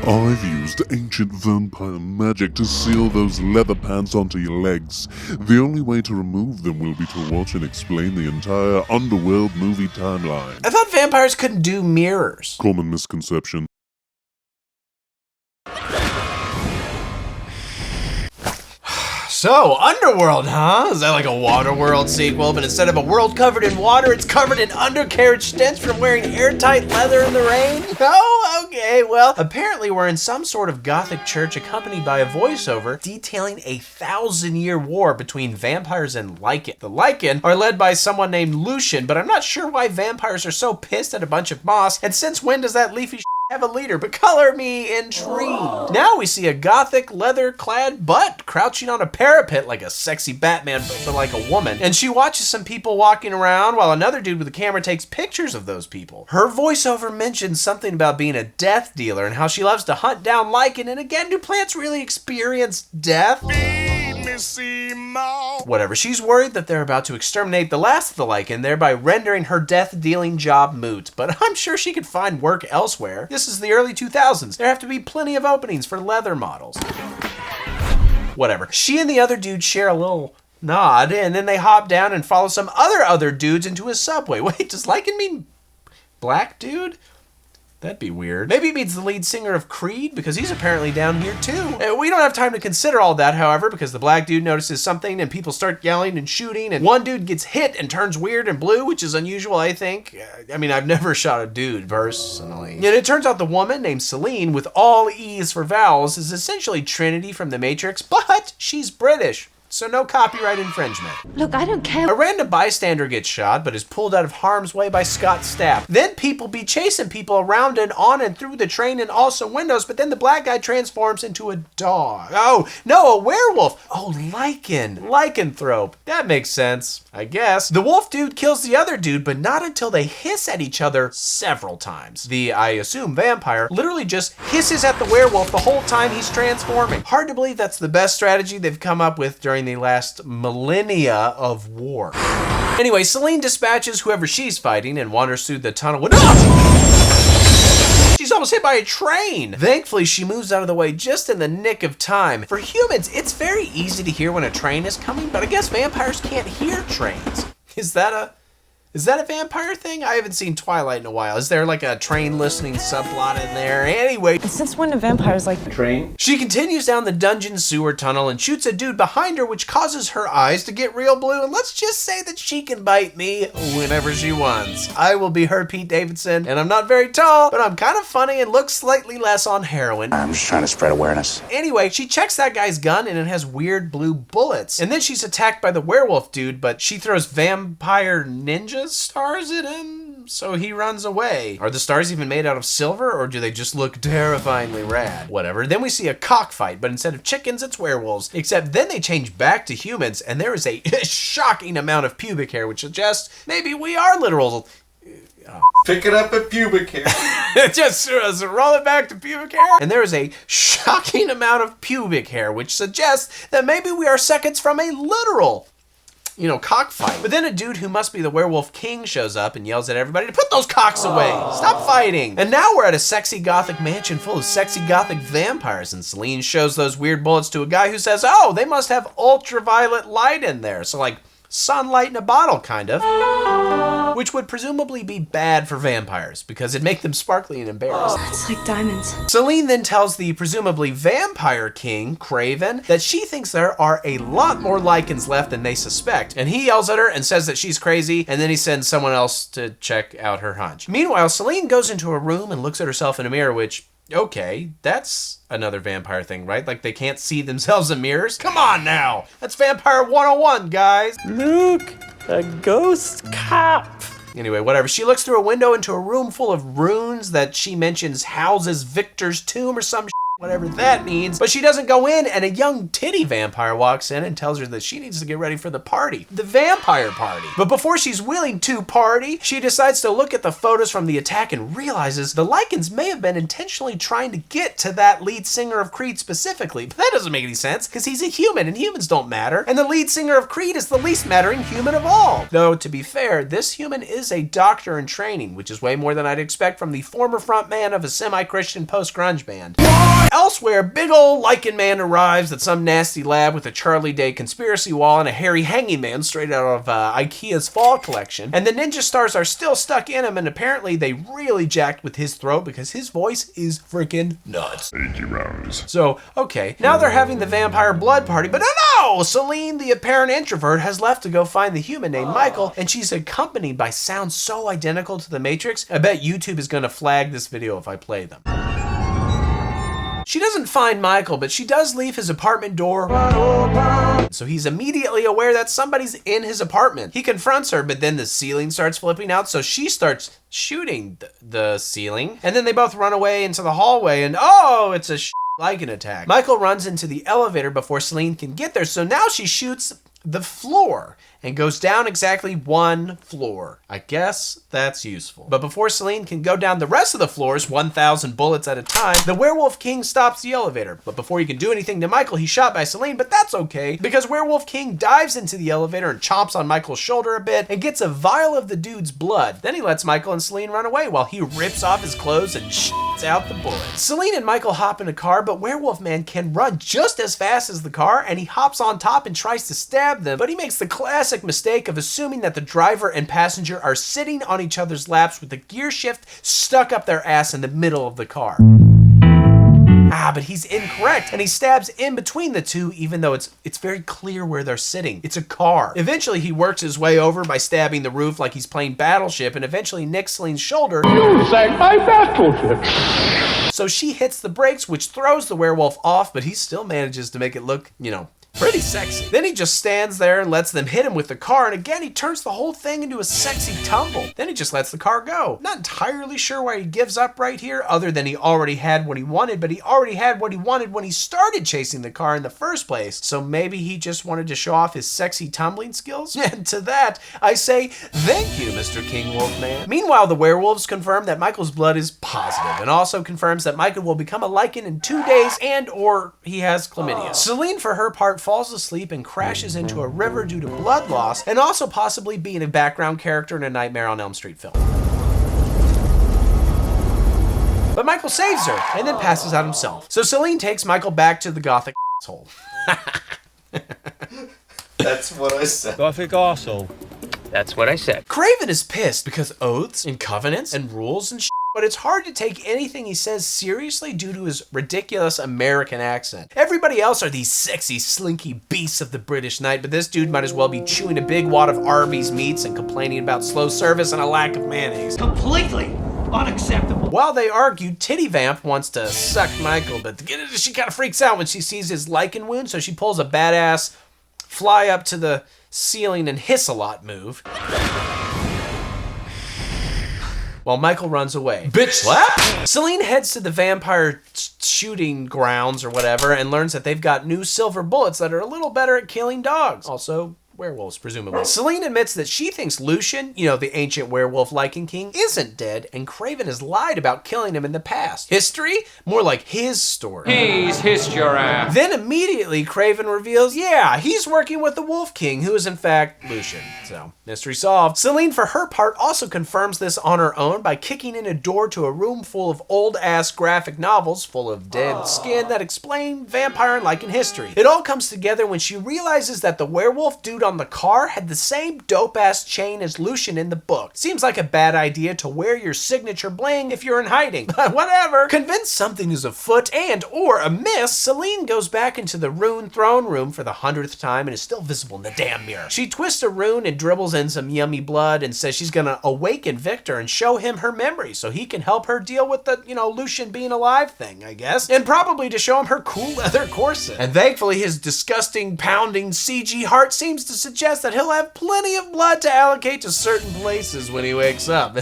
I've used ancient vampire magic to seal those leather pants onto your legs. The only way to remove them will be to watch and explain the entire Underworld movie timeline. I thought vampires couldn't do mirrors. Common misconception. So, Underworld, huh? Is that like a Waterworld sequel, but instead of a world covered in water, it's covered in undercarriage stench from wearing airtight leather in the rain? Oh, okay, well, apparently we're in some sort of gothic church accompanied by a voiceover detailing a 1,000-year war between vampires and lycans. The lycan are led by someone named Lucian, but I'm not sure why vampires are so pissed at a bunch of moss, and since when does that leafy have a leader, but color me intrigued. Now we see a gothic leather-clad butt crouching on a parapet like a sexy Batman, but like a woman. And she watches some people walking around while another dude with a camera takes pictures of those people. Her voiceover mentions something about being a death dealer and how she loves to hunt down lycan. And again, do plants really experience death? Whatever, she's worried that they're about to exterminate the last of the lycan, thereby rendering her death-dealing job moot. But I'm sure she could find work elsewhere. This is the early 2000s. There have to be plenty of openings for leather models. Whatever. She and the other dude share a little nod, and then they hop down and follow some other dudes into a subway. Wait, does lycan mean black dude? That'd be weird. Maybe it means the lead singer of Creed, because he's apparently down here too. We don't have time to consider all that, however, because the black dude notices something and people start yelling and shooting, and one dude gets hit and turns weird and blue, which is unusual, I think. I mean, I've never shot a dude personally. And it turns out the woman named Celine, with all E's for vowels, is essentially Trinity from The Matrix, but she's British. So no copyright infringement. Look, I don't care. A random bystander gets shot, but is pulled out of harm's way by Scott's staff. Then people be chasing people around and on and through the train and also windows, but then the black guy transforms into a dog. Oh, no, a werewolf. Oh, lycanthrope. That makes sense, I guess. The wolf dude kills the other dude, but not until they hiss at each other several times. The, I assume, vampire literally just hisses at the werewolf the whole time he's transforming. Hard to believe that's the best strategy they've come up with during the last millennia of war. Anyway, Celine dispatches whoever she's fighting and wanders through the tunnel with— She's almost hit by a train. Thankfully, she moves out of the way just in the nick of time. For humans, it's very easy to hear when a train is coming, but I guess vampires can't hear trains. Is that a vampire thing? I haven't seen Twilight in a while. Is there like a train listening subplot in there? Anyway. Since when do vampires like the train? She continues down the dungeon sewer tunnel and shoots a dude behind her, which causes her eyes to get real blue. And let's just say that she can bite me whenever she wants. I will be her Pete Davidson, and I'm not very tall, but I'm kind of funny and look slightly less on heroin. I'm just trying to spread awareness. Anyway, she checks that guy's gun and it has weird blue bullets. And then she's attacked by the werewolf dude, but she throws vampire ninjas stars at him, so he runs away. Are the stars even made out of silver, or do they just look terrifyingly rad? Whatever. Then we see a cockfight, but instead of chickens, it's werewolves. Except then they change back to humans, and there is a shocking amount of pubic hair, which suggests maybe we are literal. Pick it up at pubic hair. Just roll it back to pubic hair. And there is a shocking amount of pubic hair, which suggests that maybe we are seconds from a literal cockfight. But then a dude who must be the werewolf king shows up and yells at everybody to put those cocks away. Stop fighting. And now we're at a sexy gothic mansion full of sexy gothic vampires, and Celine shows those weird bullets to a guy who says, oh, they must have ultraviolet light in there. So like sunlight in a bottle, kind of. Which would presumably be bad for vampires, because it'd make them sparkly and embarrassed. It's like diamonds. Celine then tells the presumably vampire king, Craven, that she thinks there are a lot more lycans left than they suspect. And he yells at her and says that she's crazy, and then he sends someone else to check out her hunch. Meanwhile, Celine goes into a room and looks at herself in a mirror, which, okay, that's another vampire thing, right? Like they can't see themselves in mirrors? Come on now! That's Vampire 101, guys! Look, a ghost cop. Anyway, whatever. She looks through a window into a room full of runes that she mentions houses Victor's tomb or some shit. whatever that means, but she doesn't go in, and a young titty vampire walks in and tells her that she needs to get ready for the party, the vampire party. But before she's willing to party, she decides to look at the photos from the attack and realizes the Lycans may have been intentionally trying to get to that lead singer of Creed specifically, but that doesn't make any sense because he's a human and humans don't matter, and the lead singer of Creed is the least mattering human of all. Though, to be fair, this human is a doctor in training, which is way more than I'd expect from the former frontman of a semi-Christian post-grunge band. Elsewhere, big ol' Lycan man arrives at some nasty lab with a Charlie Day conspiracy wall and a hairy hanging man straight out of IKEA's fall collection. And the ninja stars are still stuck in him, and apparently they really jacked with his throat because his voice is freaking nuts. 80 rounds. So, okay, now they're having the vampire blood party, but no! Celine, the apparent introvert, has left to go find the human named Michael, and she's accompanied by sounds so identical to the Matrix, I bet YouTube is gonna flag this video if I play them. She doesn't find Michael, but she does leave his apartment door open. So he's immediately aware that somebody's in his apartment. He confronts her, but then the ceiling starts flipping out, so she starts shooting the ceiling. And then they both run away into the hallway, and oh, it's a Lycan attack. Michael runs into the elevator before Celine can get there, so now she shoots the floor and goes down exactly one floor. I guess that's useful. But before Celine can go down the rest of the floors, 1,000 bullets at a time, the Werewolf King stops the elevator. But before he can do anything to Michael, he's shot by Celine, but that's okay, because Werewolf King dives into the elevator and chomps on Michael's shoulder a bit and gets a vial of the dude's blood. Then he lets Michael and Celine run away while he rips off his clothes and shits out the bullets. Celine and Michael hop in a car, but Werewolf Man can run just as fast as the car, and he hops on top and tries to stab them, but he makes the classic mistake of assuming that the driver and passenger are sitting on each other's laps with the gear shift stuck up their ass in the middle of the car. But he's incorrect, and he stabs in between the two, even though it's very clear where they're sitting. It's a car. Eventually, he works his way over by stabbing the roof like he's playing Battleship, and eventually nicks Celine's shoulder. You sang my Battleship. So she hits the brakes, which throws the werewolf off, but he still manages to make it look, pretty sexy. Then he just stands there and lets them hit him with the car, and again he turns the whole thing into a sexy tumble. Then he just lets the car go. Not entirely sure why he gives up right here, other than he already had what he wanted, but he already had what he wanted when he started chasing the car in the first place. So maybe he just wanted to show off his sexy tumbling skills? And to that, I say, thank you, Mr. King Wolfman. Meanwhile, the werewolves confirm that Michael's blood is positive, and also confirms that Michael will become a Lycan in 2 days, and or he has chlamydia. Celine, for her part, falls asleep and crashes into a river due to blood loss, and also possibly being a background character in a Nightmare on Elm Street film. But Michael saves her, and then passes out himself. So Celine takes Michael back to the gothic asshole. That's what I said. Gothic arsehole. That's what I said. Craven is pissed because oaths and covenants and rules and but it's hard to take anything he says seriously due to his ridiculous American accent. Everybody else are these sexy, slinky beasts of the British night, but this dude might as well be chewing a big wad of Arby's meats and complaining about slow service and a lack of mayonnaise. Completely unacceptable. While they argue, Titty Vamp wants to suck Michael, but she kind of freaks out when she sees his Lycan wound, so she pulls a badass fly up to the ceiling and hiss a lot move. While Michael runs away. Bitch slap! Celine heads to the vampire shooting grounds or whatever and learns that they've got new silver bullets that are a little better at killing dogs. Also, werewolves, presumably. Celine admits that she thinks Lucian, the ancient werewolf Lycan king, isn't dead, and Craven has lied about killing him in the past. History? More like his story. He's hissed your ass. Then immediately Craven reveals, yeah, he's working with the Wolf King, who is in fact Lucian. So, mystery solved. Celine, for her part, also confirms this on her own by kicking in a door to a room full of old-ass graphic novels full of dead skin that explain vampire and Lycan history. It all comes together when she realizes that the werewolf dude on the car had the same dope-ass chain as Lucian in the book. Seems like a bad idea to wear your signature bling if you're in hiding, but whatever. Convinced something is afoot and or amiss, Celine goes back into the rune throne room for the 100th time and is still visible in the damn mirror. She twists a rune and dribbles in some yummy blood and says she's gonna awaken Victor and show him her memory so he can help her deal with the, Lucian being alive thing, I guess. And probably to show him her cool leather corset. And thankfully his disgusting, pounding CG heart seems to suggest that he'll have plenty of blood to allocate to certain places when he wakes up.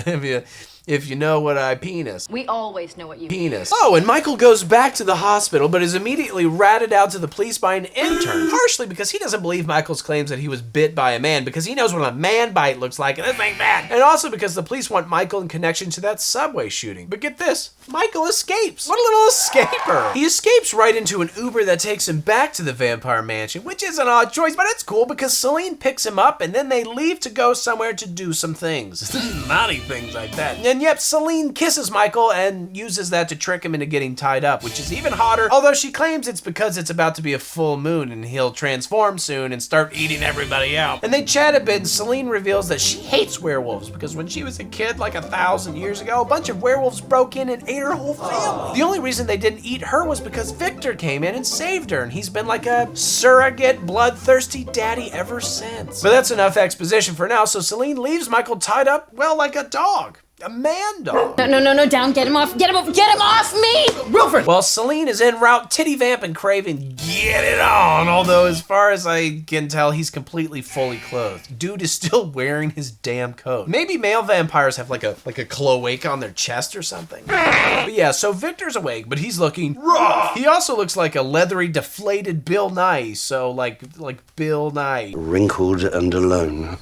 If you know what I penis. We always know what you mean. Penis. Oh, and Michael goes back to the hospital, but is immediately ratted out to the police by an intern, partially because he doesn't believe Michael's claims that he was bit by a man, because he knows what a man bite looks like, and this ain't bad. And also because the police want Michael in connection to that subway shooting. But get this, Michael escapes. What a little escaper. He escapes right into an Uber that takes him back to the vampire mansion, which is an odd choice, but it's cool because Celine picks him up and then they leave to go somewhere to do some things. Naughty things like that. And yep, Celine kisses Michael and uses that to trick him into getting tied up, which is even hotter, although she claims it's because it's about to be a full moon and he'll transform soon and start eating everybody out. And they chat a bit and Celine reveals that she hates werewolves because when she was a kid like 1,000 years ago, a bunch of werewolves broke in and ate her whole family. The only reason they didn't eat her was because Victor came in and saved her, and he's been like a surrogate bloodthirsty daddy ever since. But that's enough exposition for now, so Celine leaves Michael tied up, well, like a dog. A man dog. No, down, get him off me! Wilfred! While Celine is en route, Titty Vamp and Craven get it on, although as far as I can tell, he's completely fully clothed. Dude is still wearing his damn coat. Maybe male vampires have like a cloaca on their chest or something. But yeah, so Victor's awake, but he's looking rough. He also looks like a leathery, deflated Bill Nye, so like Bill Nye. Wrinkled and alone.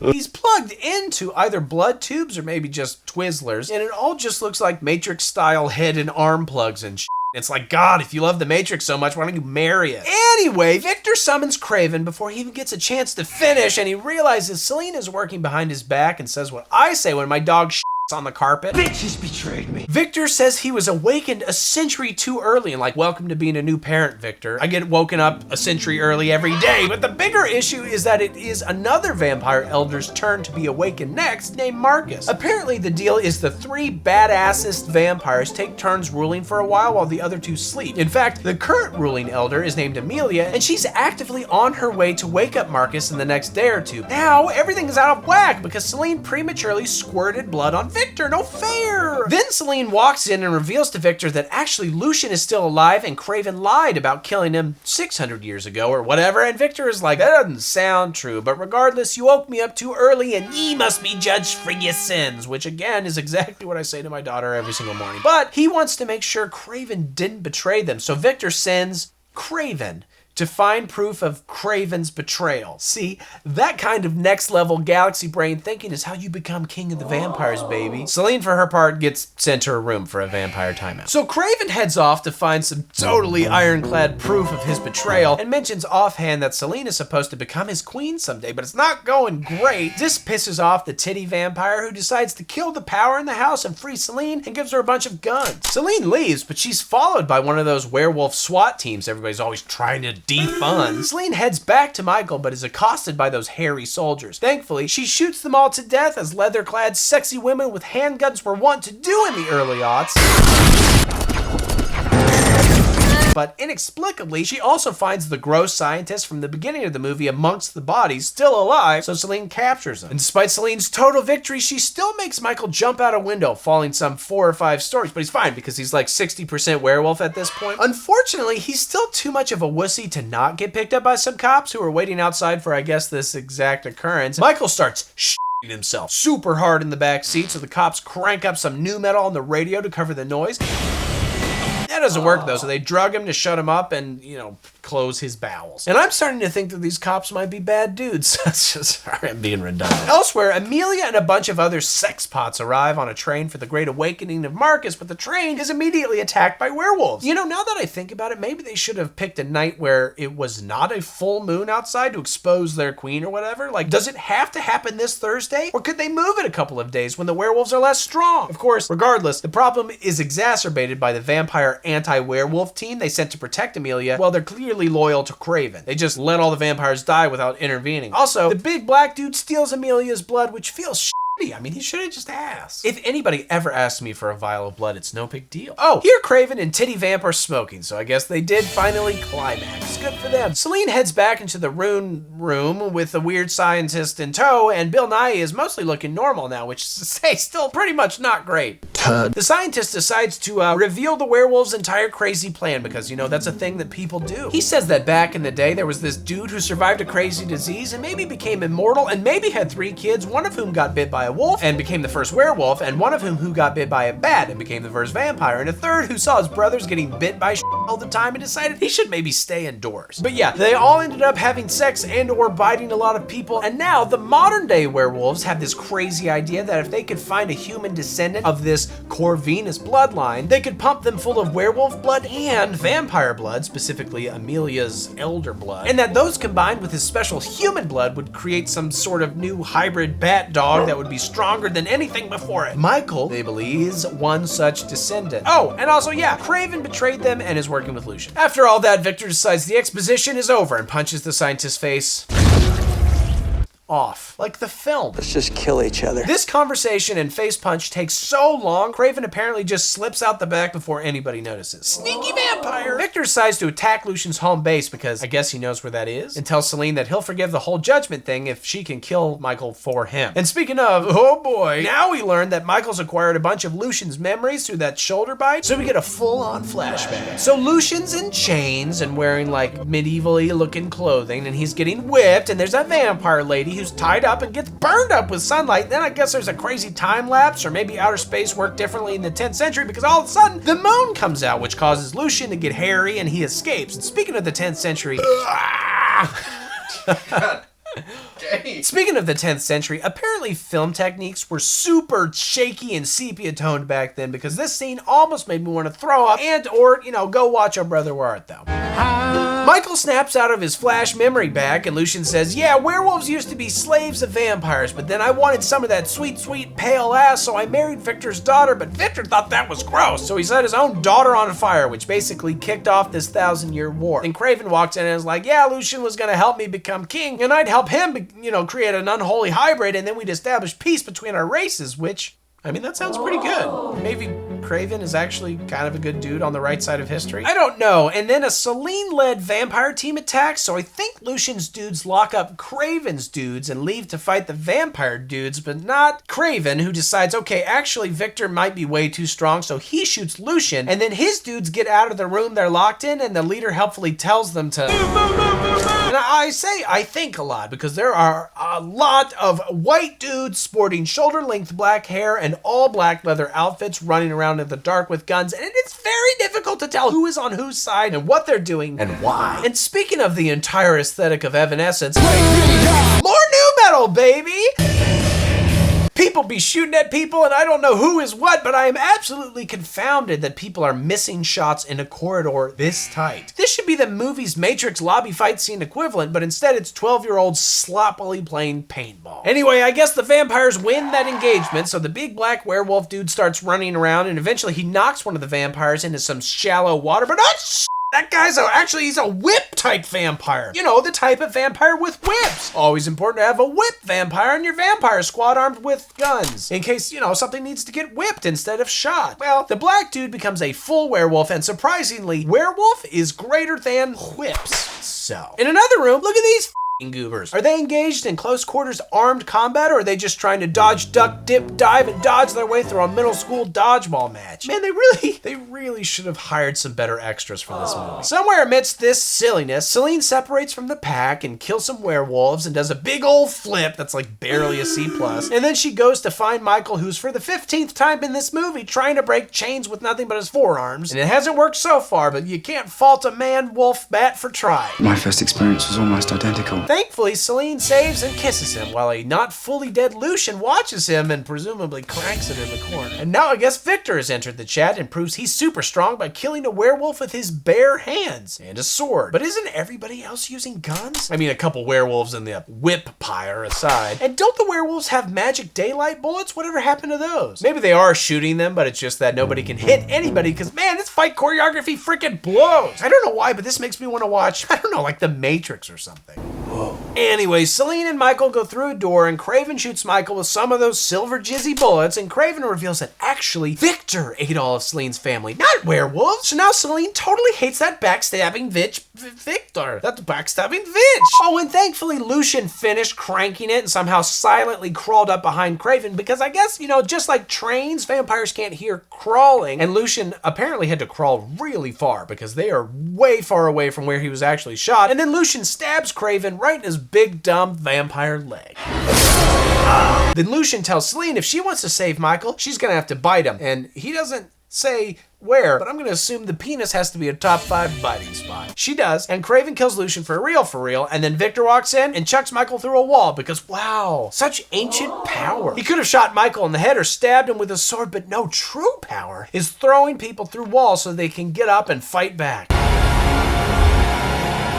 He's plugged into either blood tubes or maybe just Twizzlers, and it all just looks like Matrix-style head and arm plugs and shit. It's like, God, if you love the Matrix so much, why don't you marry it? Anyway, Victor summons Craven before he even gets a chance to finish, and he realizes Celine is working behind his back and says what I say when my dog on the carpet. Bitches betrayed me. Victor says he was awakened a century too early, and like, welcome to being a new parent, Victor. I get woken up a century early every day, but the bigger issue is that it is another vampire elder's turn to be awakened next, named Marcus. Apparently the deal is the three badassest vampires take turns ruling for a while the other two sleep. In fact, the current ruling elder is named Amelia, and she's actively on her way to wake up Marcus in the next day or two. Now, everything is out of whack because Celine prematurely squirted blood on Victor. No fair! Then Celine walks in and reveals to Victor that actually Lucian is still alive and Craven lied about killing him 600 years ago or whatever, and Victor is like, that doesn't sound true, but regardless, you woke me up too early and ye must be judged for your sins, which again is exactly what I say to my daughter every single morning. But he wants to make sure Craven didn't betray them, so Victor sends Craven to find proof of Craven's betrayal. See, that kind of next level galaxy brain thinking is how you become king of the vampires, baby. Celine, for her part, gets sent to her room for a vampire timeout. So Craven heads off to find some totally ironclad proof of his betrayal and mentions offhand that Celine is supposed to become his queen someday, but it's not going great. This pisses off the titty vampire who decides to kill the power in the house and free Celine and gives her a bunch of guns. Celine leaves, but she's followed by one of those werewolf SWAT teams everybody's always trying to defund. Celine heads back to Michael, but is accosted by those hairy soldiers. Thankfully, she shoots them all to death as leather-clad sexy women with handguns were wont to do in the early aughts. But inexplicably, she also finds the gross scientist from the beginning of the movie amongst the bodies, still alive, so Celine captures him. And despite Celine's total victory, she still makes Michael jump out a window, falling some 4 or 5 stories, but he's fine because he's like 60% werewolf at this point. Unfortunately, he's still too much of a wussy to not get picked up by some cops who are waiting outside for, I guess, this exact occurrence. Michael starts himself super hard in the back seat, so the cops crank up some new metal on the radio to cover the noise. That doesn't work though, so they drug him to shut him up and, close his bowels. And I'm starting to think that these cops might be bad dudes. That's just, sorry, I'm being redundant. Elsewhere, Amelia and a bunch of other sex pots arrive on a train for the Great Awakening of Marcus, but the train is immediately attacked by werewolves. Now that I think about it, maybe they should have picked a night where it was not a full moon outside to expose their queen or whatever. Like, does it have to happen this Thursday? Or could they move it a couple of days when the werewolves are less strong? Of course, regardless, the problem is exacerbated by the vampire anti-werewolf team they sent to protect Amelia. Well, they're clearly loyal to Craven. They just let all the vampires die without intervening. Also, the big black dude steals Amelia's blood, which feels shitty. I mean, he should have just asked. If anybody ever asked me for a vial of blood, it's no big deal. Oh, here Craven and Titty Vamp are smoking, so I guess they did finally climax. Good for them. Celine heads back into the rune room with the weird scientist in tow, and Bill Nye is mostly looking normal now, which is to say, still pretty much not great. The scientist decides to reveal the werewolves' entire crazy plan because, that's a thing that people do. He says that back in the day, there was this dude who survived a crazy disease and maybe became immortal and maybe had 3 kids, one of whom got bit by a wolf and became the first werewolf, and one of who got bit by a bat and became the first vampire, and a third who saw his brothers getting bit by all the time and decided he should maybe stay indoors. But yeah, they all ended up having sex and or biting a lot of people, and now the modern day werewolves have this crazy idea that if they could find a human descendant of this Corvinus bloodline, they could pump them full of werewolf blood and vampire blood, specifically Amelia's elder blood, and that those combined with his special human blood would create some sort of new hybrid bat dog that would be stronger than anything before it. Michael, they believe, is one such descendant. Oh, and also, yeah, Craven betrayed them and is working with Lucian. After all that, Victor decides the exposition is over and punches the scientist's face off, like the film. Let's just kill each other. This conversation and face punch takes so long, Craven apparently just slips out the back before anybody notices. Sneaky vampire! Victor decides to attack Lucian's home base because I guess he knows where that is, and tells Celine that he'll forgive the whole judgment thing if she can kill Michael for him. And speaking of, oh boy, now we learn that Michael's acquired a bunch of Lucian's memories through that shoulder bite, so we get a full-on flashback. So Lucian's in chains and wearing like medievally looking clothing, and he's getting whipped, and there's a vampire lady who's tied up and gets burned up with sunlight. Then I guess there's a crazy time lapse, or maybe outer space worked differently in the 10th century because all of a sudden the moon comes out, which causes Lucian to get hairy and he escapes. And speaking of the 10th century, speaking of the 10th century, apparently film techniques were super shaky and sepia toned back then, because this scene almost made me want to throw up and or, go watch Oh Brother Where Art Thou. Michael snaps out of his flash memory bag and Lucian says, yeah, werewolves used to be slaves of vampires, but then I wanted some of that sweet, sweet pale ass, so I married Victor's daughter, but Victor thought that was gross. So he set his own daughter on fire, which basically kicked off this 1,000-year war. And Craven walks in and is like, yeah, Lucian was gonna help me become king, and I'd help him, create an unholy hybrid, and then we'd establish peace between our races, which, that sounds pretty good. Maybe Craven is actually kind of a good dude on the right side of history. I don't know. And then a Celine-led vampire team attacks, so I think Lucian's dudes lock up Craven's dudes and leave to fight the vampire dudes, but not Craven, who decides, okay, actually Victor might be way too strong, so he shoots Lucian, and then his dudes get out of the room they're locked in, and the leader helpfully tells them to... And I say I think a lot, because there are a lot of white dudes sporting shoulder-length black hair and all black leather outfits running around in the dark with guns, and it's very difficult to tell who is on whose side and what they're doing and why. And speaking of the entire aesthetic of Evanescence, more new metal, baby! People be shooting at people and I don't know who is what, but I am absolutely confounded that people are missing shots in a corridor this tight. This should be the movie's Matrix lobby fight scene equivalent, but instead it's 12-year-olds sloppily playing paintball. Anyway, I guess the vampires win that engagement, so the big black werewolf dude starts running around and eventually he knocks one of the vampires into some shallow water, but that guy's he's a whip-type vampire. The type of vampire with whips. Always important to have a whip vampire in your vampire squad armed with guns, in case, something needs to get whipped instead of shot. Well, the black dude becomes a full werewolf, and surprisingly, werewolf is greater than whips. So, in another room, look at these goobers. Are they engaged in close quarters armed combat, or are they just trying to dodge, duck, dip, dive, and dodge their way through a middle school dodgeball match? Man, they really should have hired some better extras for this movie. Somewhere amidst this silliness, Celine separates from the pack and kills some werewolves and does a big old flip that's like barely a C+. And then she goes to find Michael, who's for the 15th time in this movie trying to break chains with nothing but his forearms. And it hasn't worked so far, but you can't fault a man, wolf, bat for trying. My first experience was almost identical. Thankfully, Celine saves and kisses him while a not fully dead Lucian watches him and presumably cranks it in the corner. And now I guess Victor has entered the chat and proves he's super strong by killing a werewolf with his bare hands and a sword. But isn't everybody else using guns? A couple werewolves in the whip pyre aside. And don't the werewolves have magic daylight bullets? Whatever happened to those? Maybe they are shooting them, but it's just that nobody can hit anybody because, man, this fight choreography freaking blows. I don't know why, but this makes me want to watch, like The Matrix or something. Whoa. Anyway, Celine and Michael go through a door and Craven shoots Michael with some of those silver jizzy bullets, and Craven reveals that actually Victor ate all of Celine's family, not werewolves. So now Celine totally hates that backstabbing Victor. That's backstabbing Vitch. Oh, and thankfully Lucian finished cranking it and somehow silently crawled up behind Craven because I guess, just like trains, vampires can't hear crawling, and Lucian apparently had to crawl really far because they are way far away from where he was actually shot. And then Lucian stabs Craven right in his big dumb vampire leg. Then Lucian tells Celine if she wants to save Michael, she's gonna have to bite him. And he doesn't say where, but I'm gonna assume the penis has to be a top 5 biting spot. She does, and Craven kills Lucian for real, and then Victor walks in and chucks Michael through a wall because, wow, such ancient power. He could have shot Michael in the head or stabbed him with a sword, but no, true power is throwing people through walls so they can get up and fight back.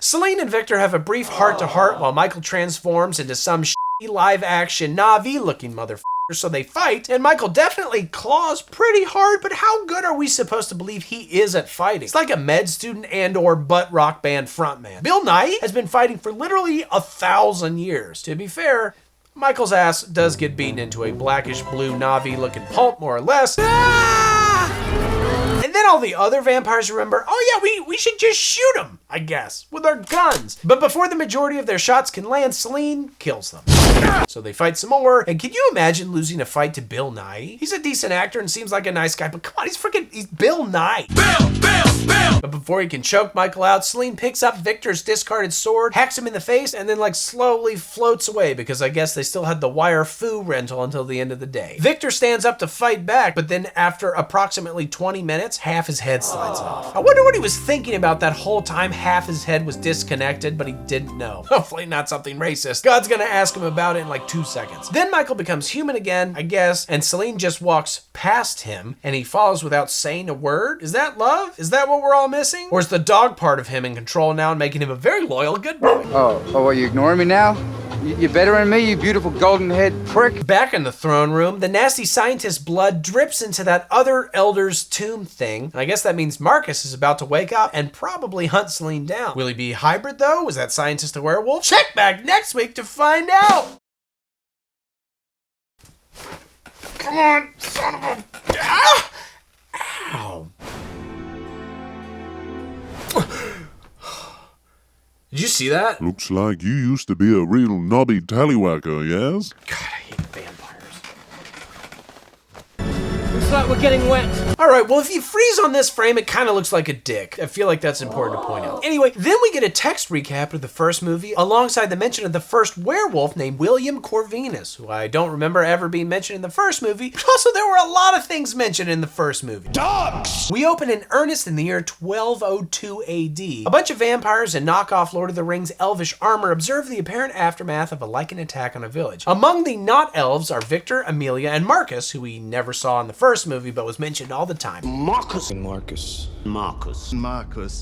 Celine and Victor have a brief heart-to-heart while Michael transforms into some live-action Na'vi-looking motherfucker. So they fight, and Michael definitely claws pretty hard, but how good are we supposed to believe he is at fighting? It's like a med student and or butt rock band frontman. Bill Nye has been fighting for literally 1,000 years. To be fair, Michael's ass does get beaten into a blackish blue Na'vi-looking pulp, more or less. And then all the other vampires remember, oh yeah, we should just shoot them, I guess, with our guns. But before the majority of their shots can land, Celine kills them. So they fight some more, and can you imagine losing a fight to Bill Nye? He's a decent actor and seems like a nice guy, but come on, he's Bill Nye. Bill! But before he can choke Michael out, Celine picks up Victor's discarded sword, hacks him in the face, and then slowly floats away because I guess they still had the wire foo rental until the end of the day. Victor stands up to fight back, but then after approximately 20 minutes, half his head slides off. I wonder what he was thinking about that whole time half his head was disconnected, but he didn't know. Hopefully not something racist. God's gonna ask him about it in 2 seconds. Then Michael becomes human again, I guess, and Celine just walks past him, and he follows without saying a word. Is that love? Is that what we're all missing? Or is the dog part of him in control now and making him a very loyal good boy? Oh, are you ignoring me now? You're better than me, you beautiful golden-head prick. Back in the throne room, the nasty scientist's blood drips into that other elder's tomb thing. And I guess that means Marcus is about to wake up and probably hunt Celine down. Will he be hybrid though? Is that scientist a werewolf? Check back next week to find out. Come on, son of a... Ah! Ow. Did you see that? Looks like you used to be a real knobby tallywhacker, yes? God, I hate vampires. Looks like we're getting wet. Alright, well if you freeze on this frame, it kind of looks like a dick. I feel like that's important to point out. Anyway, then we get a text recap of the first movie alongside the mention of the first werewolf named William Corvinus, who I don't remember ever being mentioned in the first movie, but also there were a lot of things mentioned in the first movie. Dogs! We open in earnest in the year 1202 AD. A bunch of vampires in knockoff Lord of the Rings elvish armor observe the apparent aftermath of a lycan attack on a village. Among the not elves are Victor, Amelia, and Marcus, who we never saw in the first movie but was mentioned all the time. Marcus.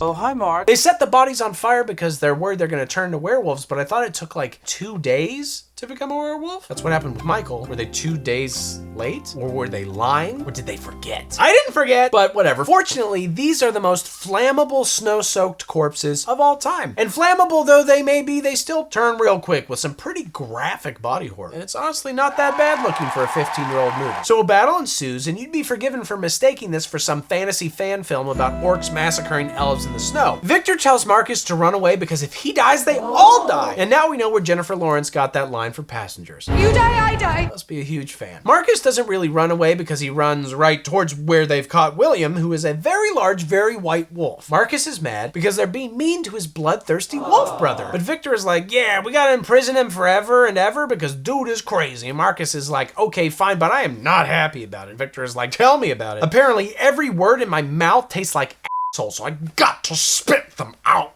Oh, hi, Mark. They set the bodies on fire because they're worried they're going to turn to werewolves, but I thought it took 2 days to become a werewolf? That's what happened with Michael. Were they 2 days late? Or were they lying? Or did they forget? I didn't forget, but whatever. Fortunately, these are the most flammable snow-soaked corpses of all time. And flammable though they may be, they still turn real quick with some pretty graphic body horror. And it's honestly not that bad looking for a 15-year-old movie. So a battle ensues, and you'd be forgiven for mistaking this for some fantasy fan film about orcs massacring elves in the snow. Victor tells Marcus to run away because if he dies, they all die. And now we know where Jennifer Lawrence got that line for Passengers. You die, I die. Must be a huge fan. Marcus doesn't really run away because he runs right towards where they've caught William, who is a very large, very white wolf. Marcus is mad because they're being mean to his bloodthirsty wolf brother. But Victor is like, yeah, we gotta imprison him forever and ever because dude is crazy. And Marcus is like, okay, fine, but I am not happy about it. Victor is like, tell me about it. Apparently, every word in my mouth tastes like asshole, so I got to spit them out.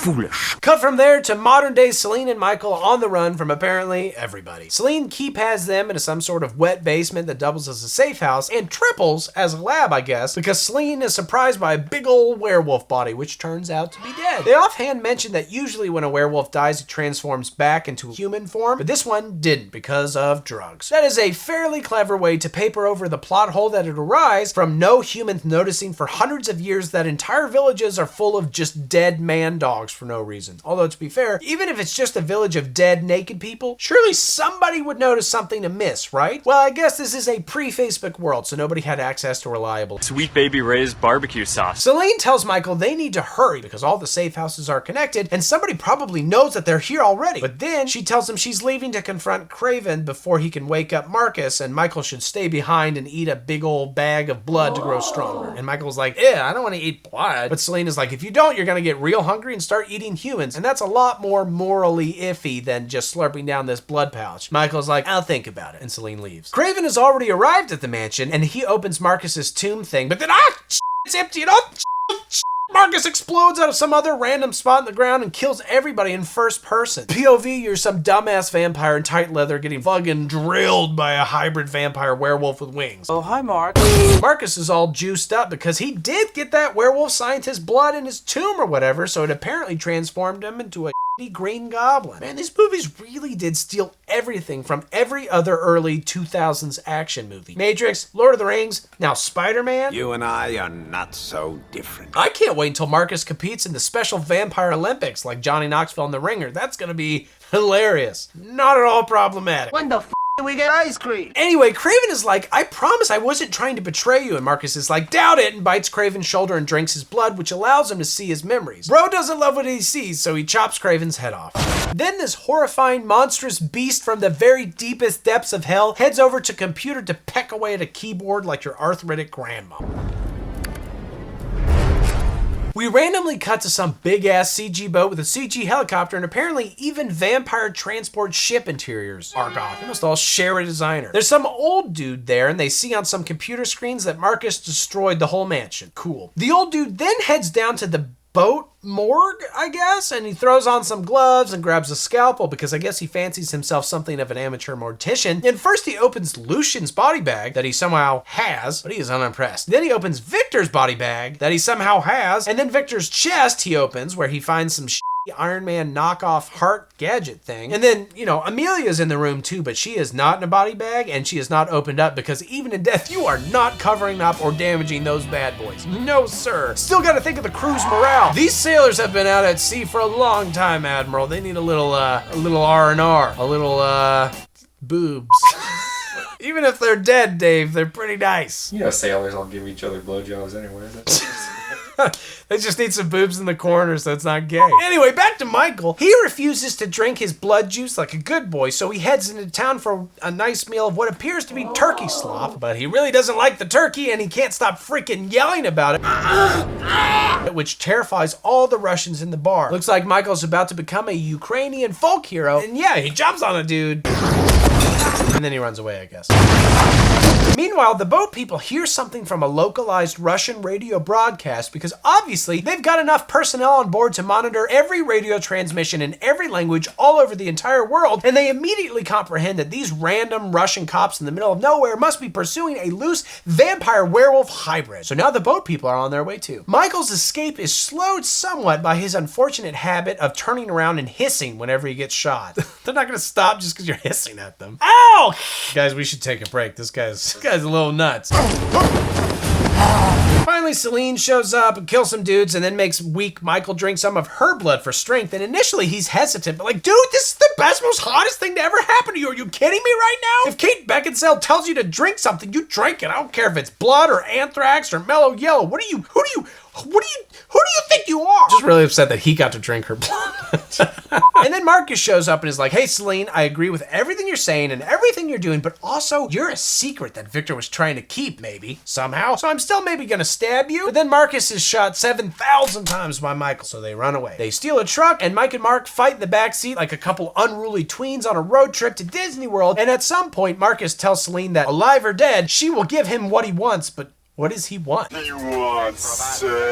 Foolish. Cut from there to modern day Celine and Michael on the run from apparently everybody. Celine keypads them into some sort of wet basement that doubles as a safe house and triples as a lab, I guess, because Celine is surprised by a big old werewolf body, which turns out to be dead. They offhand mention that usually when a werewolf dies, it transforms back into human form, but this one didn't because of drugs. That is a fairly clever way to paper over the plot hole that would arise from no humans noticing for hundreds of years that entire villages are full of just dead man dogs for no reason. Although to be fair, even if it's just a village of dead naked people, surely somebody would notice something amiss, right? Well, I guess this is a pre-Facebook world, so nobody had access to reliable Sweet Baby Ray's barbecue sauce. Celine tells Michael they need to hurry because all the safe houses are connected and somebody probably knows that they're here already. But then she tells him she's leaving to confront Craven before he can wake up Marcus, and Michael should stay behind and eat a big old bag of blood to grow stronger. And Michael's like, I don't want to eat blood. But Celine is like, if you don't, you're gonna get real hungry and start start eating humans, and that's a lot more morally iffy than just slurping down this blood pouch. Michael's like, I'll think about it, and Celine leaves. Craven has already arrived at the mansion, and he opens Marcus's tomb thing, but then, it's empty, and Marcus explodes out of some other random spot in the ground and kills everybody in first person. POV, you're some dumbass vampire in tight leather getting fucking drilled by a hybrid vampire werewolf with wings. Oh, hi, Mark. Marcus is all juiced up because he did get that werewolf scientist blood in his tomb or whatever, so it apparently transformed him into a green goblin. Man, these movies really did steal everything from every other early 2000s action movie. Matrix, Lord of the Rings, now Spider-Man. You and I are not so different. I can't wait until Marcus competes in the special Vampire Olympics like Johnny Knoxville in The Ringer. That's gonna be hilarious. Not at all problematic. When the do we get ice cream? Anyway, Craven is like, I promise I wasn't trying to betray you. And Marcus is like, doubt it, and bites Craven's shoulder and drinks his blood, which allows him to see his memories. Bro doesn't love what he sees, so he chops Craven's head off. Then this horrifying, monstrous beast from the very deepest depths of hell heads over to computer to peck away at a keyboard like your arthritic grandma. We randomly cut to some big-ass CG boat with a CG helicopter and apparently even vampire transport ship interiors. Argoth. They must all share a designer. There's some old dude there and they see on some computer screens that Marcus destroyed the whole mansion. Cool. The old dude then heads down to the boat morgue, I guess, and he throws on some gloves and grabs a scalpel because I guess he fancies himself something of an amateur mortician. And first he opens Lucian's body bag that he somehow has, but he is unimpressed. Then he opens Victor's body bag that he somehow has, and then Victor's chest he opens where he finds some Iron Man knockoff heart gadget thing. And then, you know, Amelia's in the room too, but she is not in a body bag and she is not opened up because even in death, you are not covering up or damaging those bad boys. No, sir. Still got to think of the crew's morale. These sailors have been out at sea for a long time, Admiral. They need a little R&R, a little, boobs. Even if they're dead, Dave, they're pretty nice. You know, sailors all give each other blowjobs anyway. They just need some boobs in the corner so it's not gay. Anyway, back to Michael. He refuses to drink his blood juice like a good boy, so he heads into town for a nice meal of what appears to be turkey slop, but he really doesn't like the turkey and he can't stop freaking yelling about it, which terrifies all the Russians in the bar. Looks like Michael's about to become a Ukrainian folk hero, and yeah, he jumps on a dude. And then he runs away, I guess. Meanwhile, the boat people hear something from a localized Russian radio broadcast because obviously they've got enough personnel on board to monitor every radio transmission in every language all over the entire world, and they immediately comprehend that these random Russian cops in the middle of nowhere must be pursuing a loose vampire werewolf hybrid. So now the boat people are on their way too. Michael's escape is slowed somewhat by his unfortunate habit of turning around and hissing whenever he gets shot. They're not gonna stop just because you're hissing at them. Ow! Guys, we should take a break. This guy's a little nuts. Finally, Celine shows up and kills some dudes and then makes weak Michael drink some of her blood for strength. And initially he's hesitant, but like, dude, this is the best, most hottest thing to ever happen to you. Are you kidding me right now? If Kate Beckinsale tells you to drink something, you drink it. I don't care if it's blood or anthrax or mellow yellow. Who do you think you are? Just really upset that he got to drink her blood. And then Marcus shows up and is like, hey, Celine, I agree with everything you're saying and everything you're doing, but also you're a secret that Victor was trying to keep, maybe, somehow. So I'm still maybe gonna stab you. But then Marcus is shot 7,000 times by Michael, so they run away. They steal a truck and Mike and Mark fight in the backseat like a couple unruly tweens on a road trip to Disney World. And at some point, Marcus tells Celine that alive or dead, she will give him what he wants, but what does he want? He wants sex.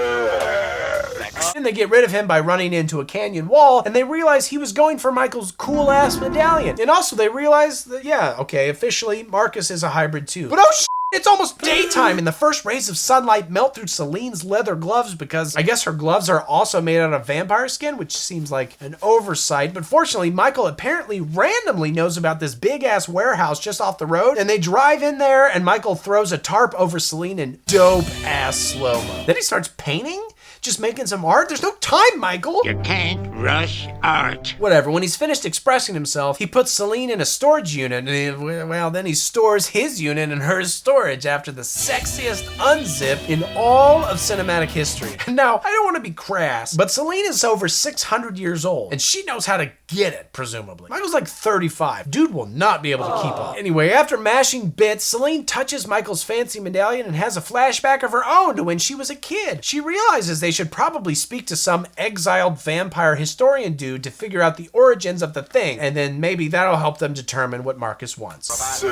And they get rid of him by running into a canyon wall, and they realize he was going for Michael's cool-ass medallion. And also they realize that, yeah, okay, officially, Marcus is a hybrid too. But oh, it's almost daytime, and the first rays of sunlight melt through Celine's leather gloves because I guess her gloves are also made out of vampire skin, which seems like an oversight. But fortunately, Michael apparently randomly knows about this big-ass warehouse just off the road, and they drive in there, and Michael throws a tarp over Celine in dope-ass slow-mo. Then he starts painting? Just making some art? There's no time, Michael! You can't rush art. Whatever, when he's finished expressing himself, he puts Celine in a storage unit, and then he stores his unit in her storage after the sexiest unzip in all of cinematic history. Now, I don't want to be crass, but Celine is over 600 years old, and she knows how to get it, presumably. Michael's like 35. Dude will not be able to keep up. Anyway, after mashing bits, Celine touches Michael's fancy medallion and has a flashback of her own to when she was a kid. She realizes they they should probably speak to some exiled vampire historian dude to figure out the origins of the thing, and then maybe that'll help them determine what Marcus wants.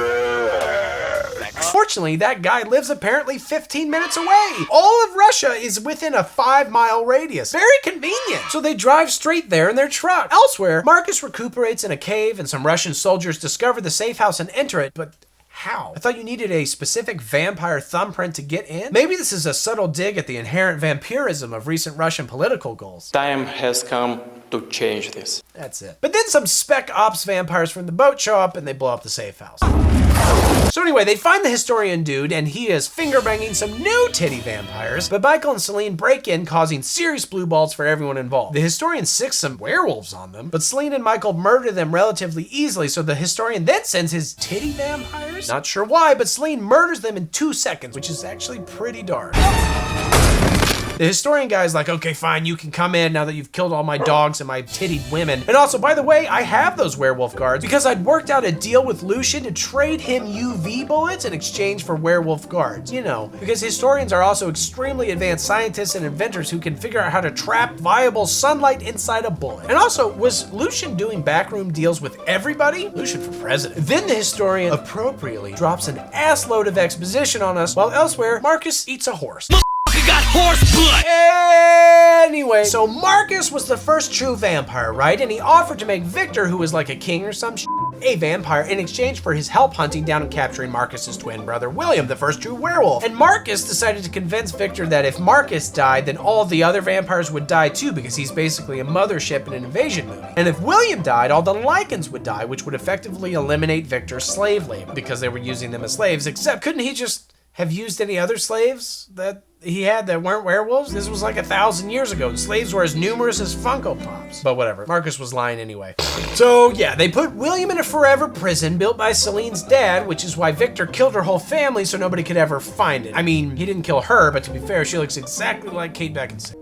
Fortunately, that guy lives apparently 15 minutes away. All of Russia is within a 5-mile radius. Very convenient. So they drive straight there in their truck. Elsewhere, Marcus recuperates in a cave and some Russian soldiers discover the safe house and enter it, but how? I thought you needed a specific vampire thumbprint to get in? Maybe this is a subtle dig at the inherent vampirism of recent Russian political goals. Time has come to change this. That's it. But then some spec ops vampires from the boat show up and they blow up the safe house. So anyway, they find the historian dude and he is finger banging some new titty vampires, but Michael and Celine break in, causing serious blue balls for everyone involved. The historian sicks some werewolves on them, but Celine and Michael murder them relatively easily, so the historian then sends his titty vampires? Not sure why, but Celine murders them in 2 seconds, which is actually pretty dark. The historian guy's like, okay, fine, you can come in now that you've killed all my dogs and my tittied women. And also, by the way, I have those werewolf guards because I'd worked out a deal with Lucian to trade him UV bullets in exchange for werewolf guards. You know, because historians are also extremely advanced scientists and inventors who can figure out how to trap viable sunlight inside a bullet. And also, was Lucian doing backroom deals with everybody? Lucian for president. Then the historian appropriately drops an assload of exposition on us, while elsewhere, Marcus eats a horse. Got horse blood! Anyway, so Marcus was the first true vampire, right? And he offered to make Victor, who was like a king or some a vampire in exchange for his help hunting down and capturing Marcus's twin brother, William, the first true werewolf. And Marcus decided to convince Victor that if Marcus died, then all the other vampires would die too, because he's basically a mothership in an invasion movie. And if William died, all the LYCANS would die, which would effectively eliminate Victor's slave labor, because they were using them as slaves, except couldn't he just have used any other slaves that he had that weren't werewolves? This was like 1,000 years ago, and slaves were as numerous as Funko Pops. But whatever, Marcus was lying anyway. So yeah, they put William in a forever prison built by Celine's dad, which is why Victor killed her whole family so nobody could ever find it. I mean, he didn't kill her, but to be fair, she looks exactly like Kate Beckinsale.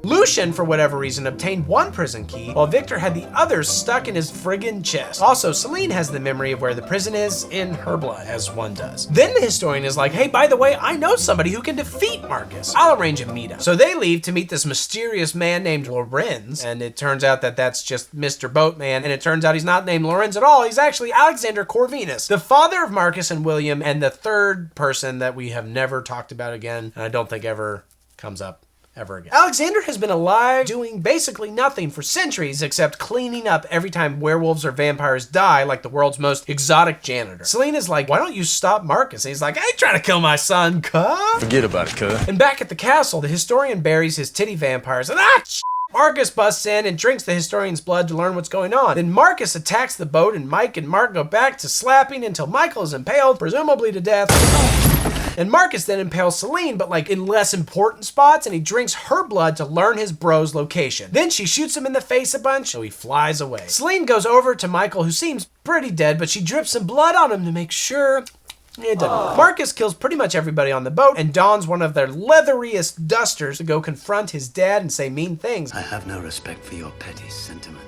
Lucian, for whatever reason, obtained one prison key, while Victor had the others stuck in his friggin' chest. Also, Celine has the memory of where the prison is in her blood, as one does. Then the historian is like, hey, by the way, I know somebody who can defeat Marcus. I'll arrange a meetup. So they leave to meet this mysterious man named Lorenz, and it turns out that that's just Mr. Boatman, and it turns out he's not named Lorenz at all. He's actually Alexander Corvinus, the father of Marcus and William, and the third person that we have never talked about again, and I don't think ever comes up ever again. Alexander has been alive doing basically nothing for centuries except cleaning up every time werewolves or vampires die, like the world's most exotic janitor. Celine is like, why don't you stop Marcus? And he's like, I ain't trying to kill my son, cuh. Forget about it, cuh. And back at the castle, the historian buries his titty vampires and Marcus busts in and drinks the historian's blood to learn what's going on. Then Marcus attacks the boat and Mike and Mark go back to slapping until Michael is impaled, presumably to death. And Marcus then impales Celine, but like in less important spots, and he drinks her blood to learn his bro's location. Then she shoots him in the face a bunch, so he flies away. Celine goes over to Michael, who seems pretty dead, but she drips some blood on him to make sure it doesn't. Marcus kills pretty much everybody on the boat and dons one of their leatheriest dusters to go confront his dad and say mean things. I have no respect for your petty sentiment.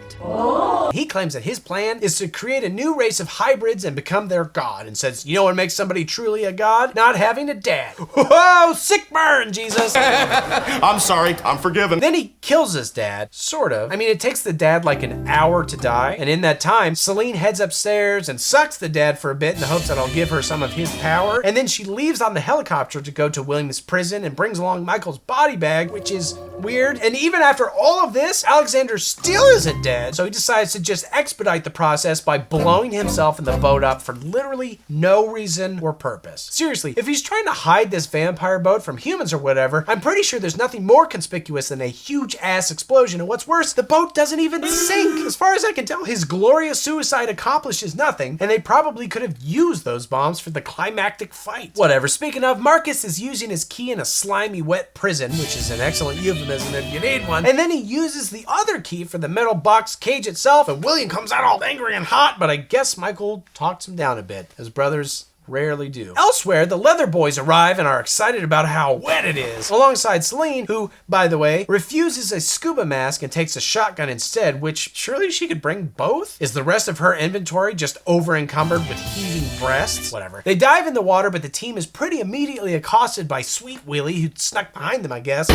He claims that his plan is to create a new race of hybrids and become their god, and says, you know what makes somebody truly a god? Not having a dad. Whoa, sick burn, Jesus. I'm sorry, I'm forgiven. Then he kills his dad, sort of. I mean, it takes the dad like an hour to die, and in that time, Celine heads upstairs and sucks the dad for a bit in the hopes that I'll give her some of his power, and then she leaves on the helicopter to go to William's prison and brings along Michael's body bag, which is weird. And even after all of this, Alexander still isn't dead, so he decides to just expedite the process by blowing himself and the boat up for literally no reason or purpose. Seriously, if he's trying to hide this vampire boat from humans or whatever, I'm pretty sure there's nothing more conspicuous than a huge ass explosion, and what's worse, the boat doesn't even sink. As far as I can tell, his glorious suicide accomplishes nothing, and they probably could have used those bombs for the climactic fight. Whatever, speaking of, Marcus is using his key in a slimy, wet prison, which is an excellent euphemism if you need one, and then he uses the other key for the metal box cage itself, and William comes out all angry and hot, but I guess Michael talks him down a bit, as brothers rarely do. Elsewhere, the Leather Boys arrive and are excited about how wet it is, alongside Celine, who, by the way, refuses a scuba mask and takes a shotgun instead, which surely she could bring both? Is the rest of her inventory just over encumbered with heaving breasts? Whatever. They dive in the water, but the team is pretty immediately accosted by Sweet Willie, who snuck behind them, I guess.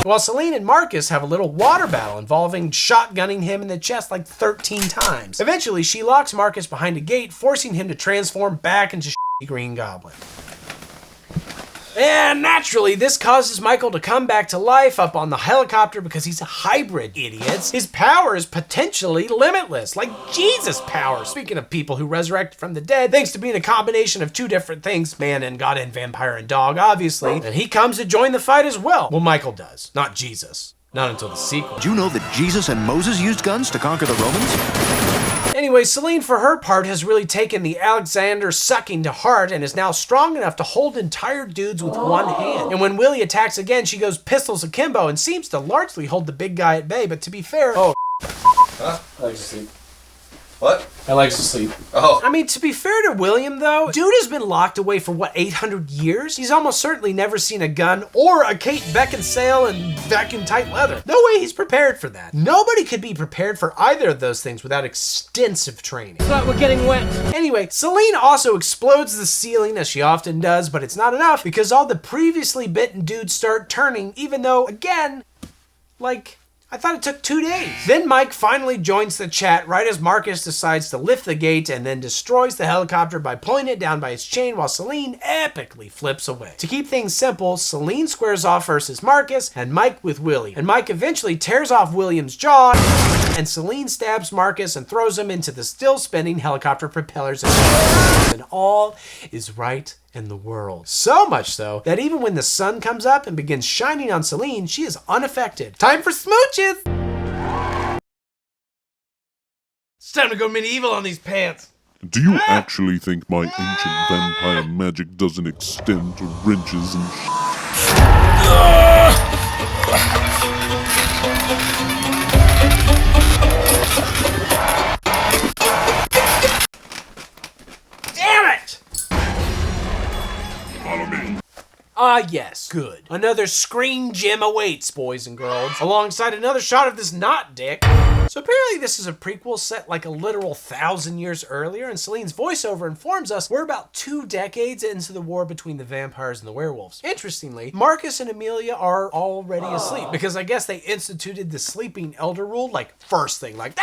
While Celine and Marcus have a little water battle involving shotgunning him in the chest like 13 times. Eventually, she locks Marcus behind a gate, forcing him to transform back into Green Goblin. And naturally, this causes Michael to come back to life up on the helicopter because he's a hybrid, idiots. His power is potentially limitless, like Jesus' power. Speaking of people who resurrected from the dead, thanks to being a combination of two different things, man and God and vampire and dog, obviously. And he comes to join the fight as well. Well, Michael does, not Jesus. Not until the sequel. Did you know that Jesus and Moses used guns to conquer the Romans? Anyway, Celine, for her part, has really taken the Alexander sucking to heart and is now strong enough to hold entire dudes with one hand. And when Willie attacks again, she goes pistols akimbo and seems to largely hold the big guy at bay, but to be fair... Huh? I like to sleep. What? I like to sleep. Oh. I mean, to be fair to William, though, dude has been locked away for, what, 800 years? He's almost certainly never seen a gun or a Kate Beckinsale and vacuum-tight leather. No way he's prepared for that. Nobody could be prepared for either of those things without extensive training. It's like we're getting wet. Anyway, Celine also explodes the ceiling, as she often does, but it's not enough because all the previously bitten dudes start turning, even though, again, like... I thought it took 2 days. Then Mike finally joins the chat right as Marcus decides to lift the gate and then destroys the helicopter by pulling it down by its chain while Celine epically flips away. To keep things simple, Celine squares off versus Marcus and Mike with Willie. And Mike eventually tears off William's jaw and Celine stabs Marcus and throws him into the still spinning helicopter propellers and all is right in the world. So much so that even when the sun comes up and begins shining on Celine, she is unaffected. Time for smooches! It's time to go medieval on these pants. Do you actually think my ancient vampire magic doesn't extend to wrenches and yes. Good. Another screen gem awaits, boys and girls, alongside another shot of this knot dick. So apparently this is a prequel set like a literal 1,000 years earlier, and Celine's voiceover informs us we're about 2 decades into the war between the vampires and the werewolves. Interestingly, Marcus and Amelia are already asleep, because I guess they instituted the sleeping elder rule, like, first thing, like,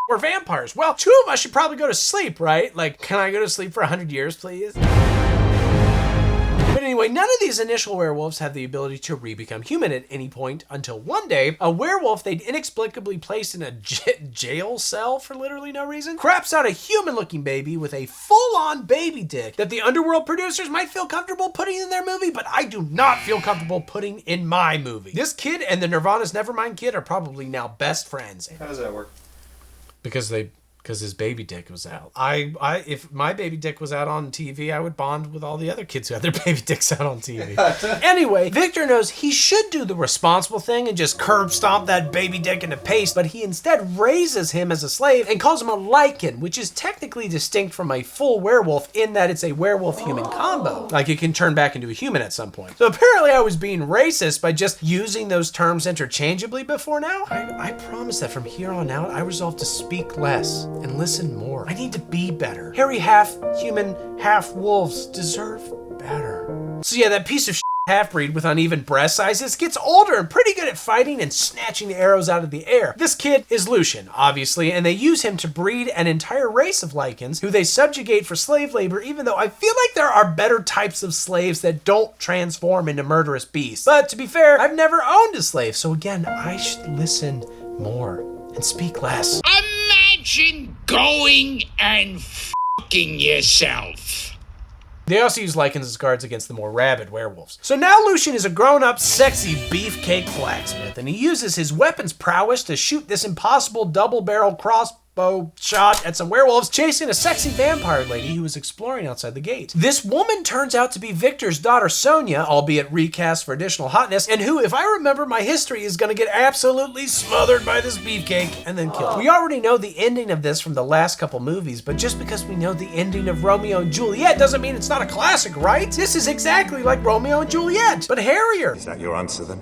we're vampires. Well, 2 of us should probably go to sleep, right? Like, can I go to sleep for 100 years, please? But anyway, none of these initial werewolves have the ability to re-become human at any point until one day, a werewolf they'd inexplicably placed in a jail cell for literally no reason craps out a human-looking baby with a full-on baby dick that the Underworld producers might feel comfortable putting in their movie, but I do not feel comfortable putting in my movie. This kid and the Nirvana's Nevermind kid are probably now best friends. How does that work? Because his baby dick was out. If my baby dick was out on TV, I would bond with all the other kids who had their baby dicks out on TV. Anyway, Victor knows he should do the responsible thing and just curb stomp that baby dick into paste, but he instead raises him as a slave and calls him a lycan, which is technically distinct from a full werewolf in that it's a werewolf-human combo. Like, it can turn back into a human at some point. So apparently I was being racist by just using those terms interchangeably before now. I promise that from here on out, I resolve to speak less and listen more. I need to be better. Hairy half-human, half-wolves deserve better. So yeah, that piece of half-breed with uneven breast sizes gets older and pretty good at fighting and snatching arrows out of the air. This kid is Lucian, obviously, and they use him to breed an entire race of lycans who they subjugate for slave labor, even though I feel like there are better types of slaves that don't transform into murderous beasts. But to be fair, I've never owned a slave, so again, I should listen more and speak less. Imagine going and f***ing yourself. They also use lycans as guards against the more rabid werewolves. So now Lucian is a grown-up, sexy beefcake blacksmith, and he uses his weapons prowess to shoot this impossible double-barrel crossbow crossbow shot at some werewolves chasing a sexy vampire lady who was exploring outside the gate. This woman turns out to be Victor's daughter Sonia, albeit recast for additional hotness, and who, if I remember my history, is gonna get absolutely smothered by this beefcake and then killed. We already know the ending of this from the last couple movies, but just because we know the ending of Romeo and Juliet doesn't mean it's not a classic, right? This is exactly like Romeo and Juliet, but hairier. Is that your answer then?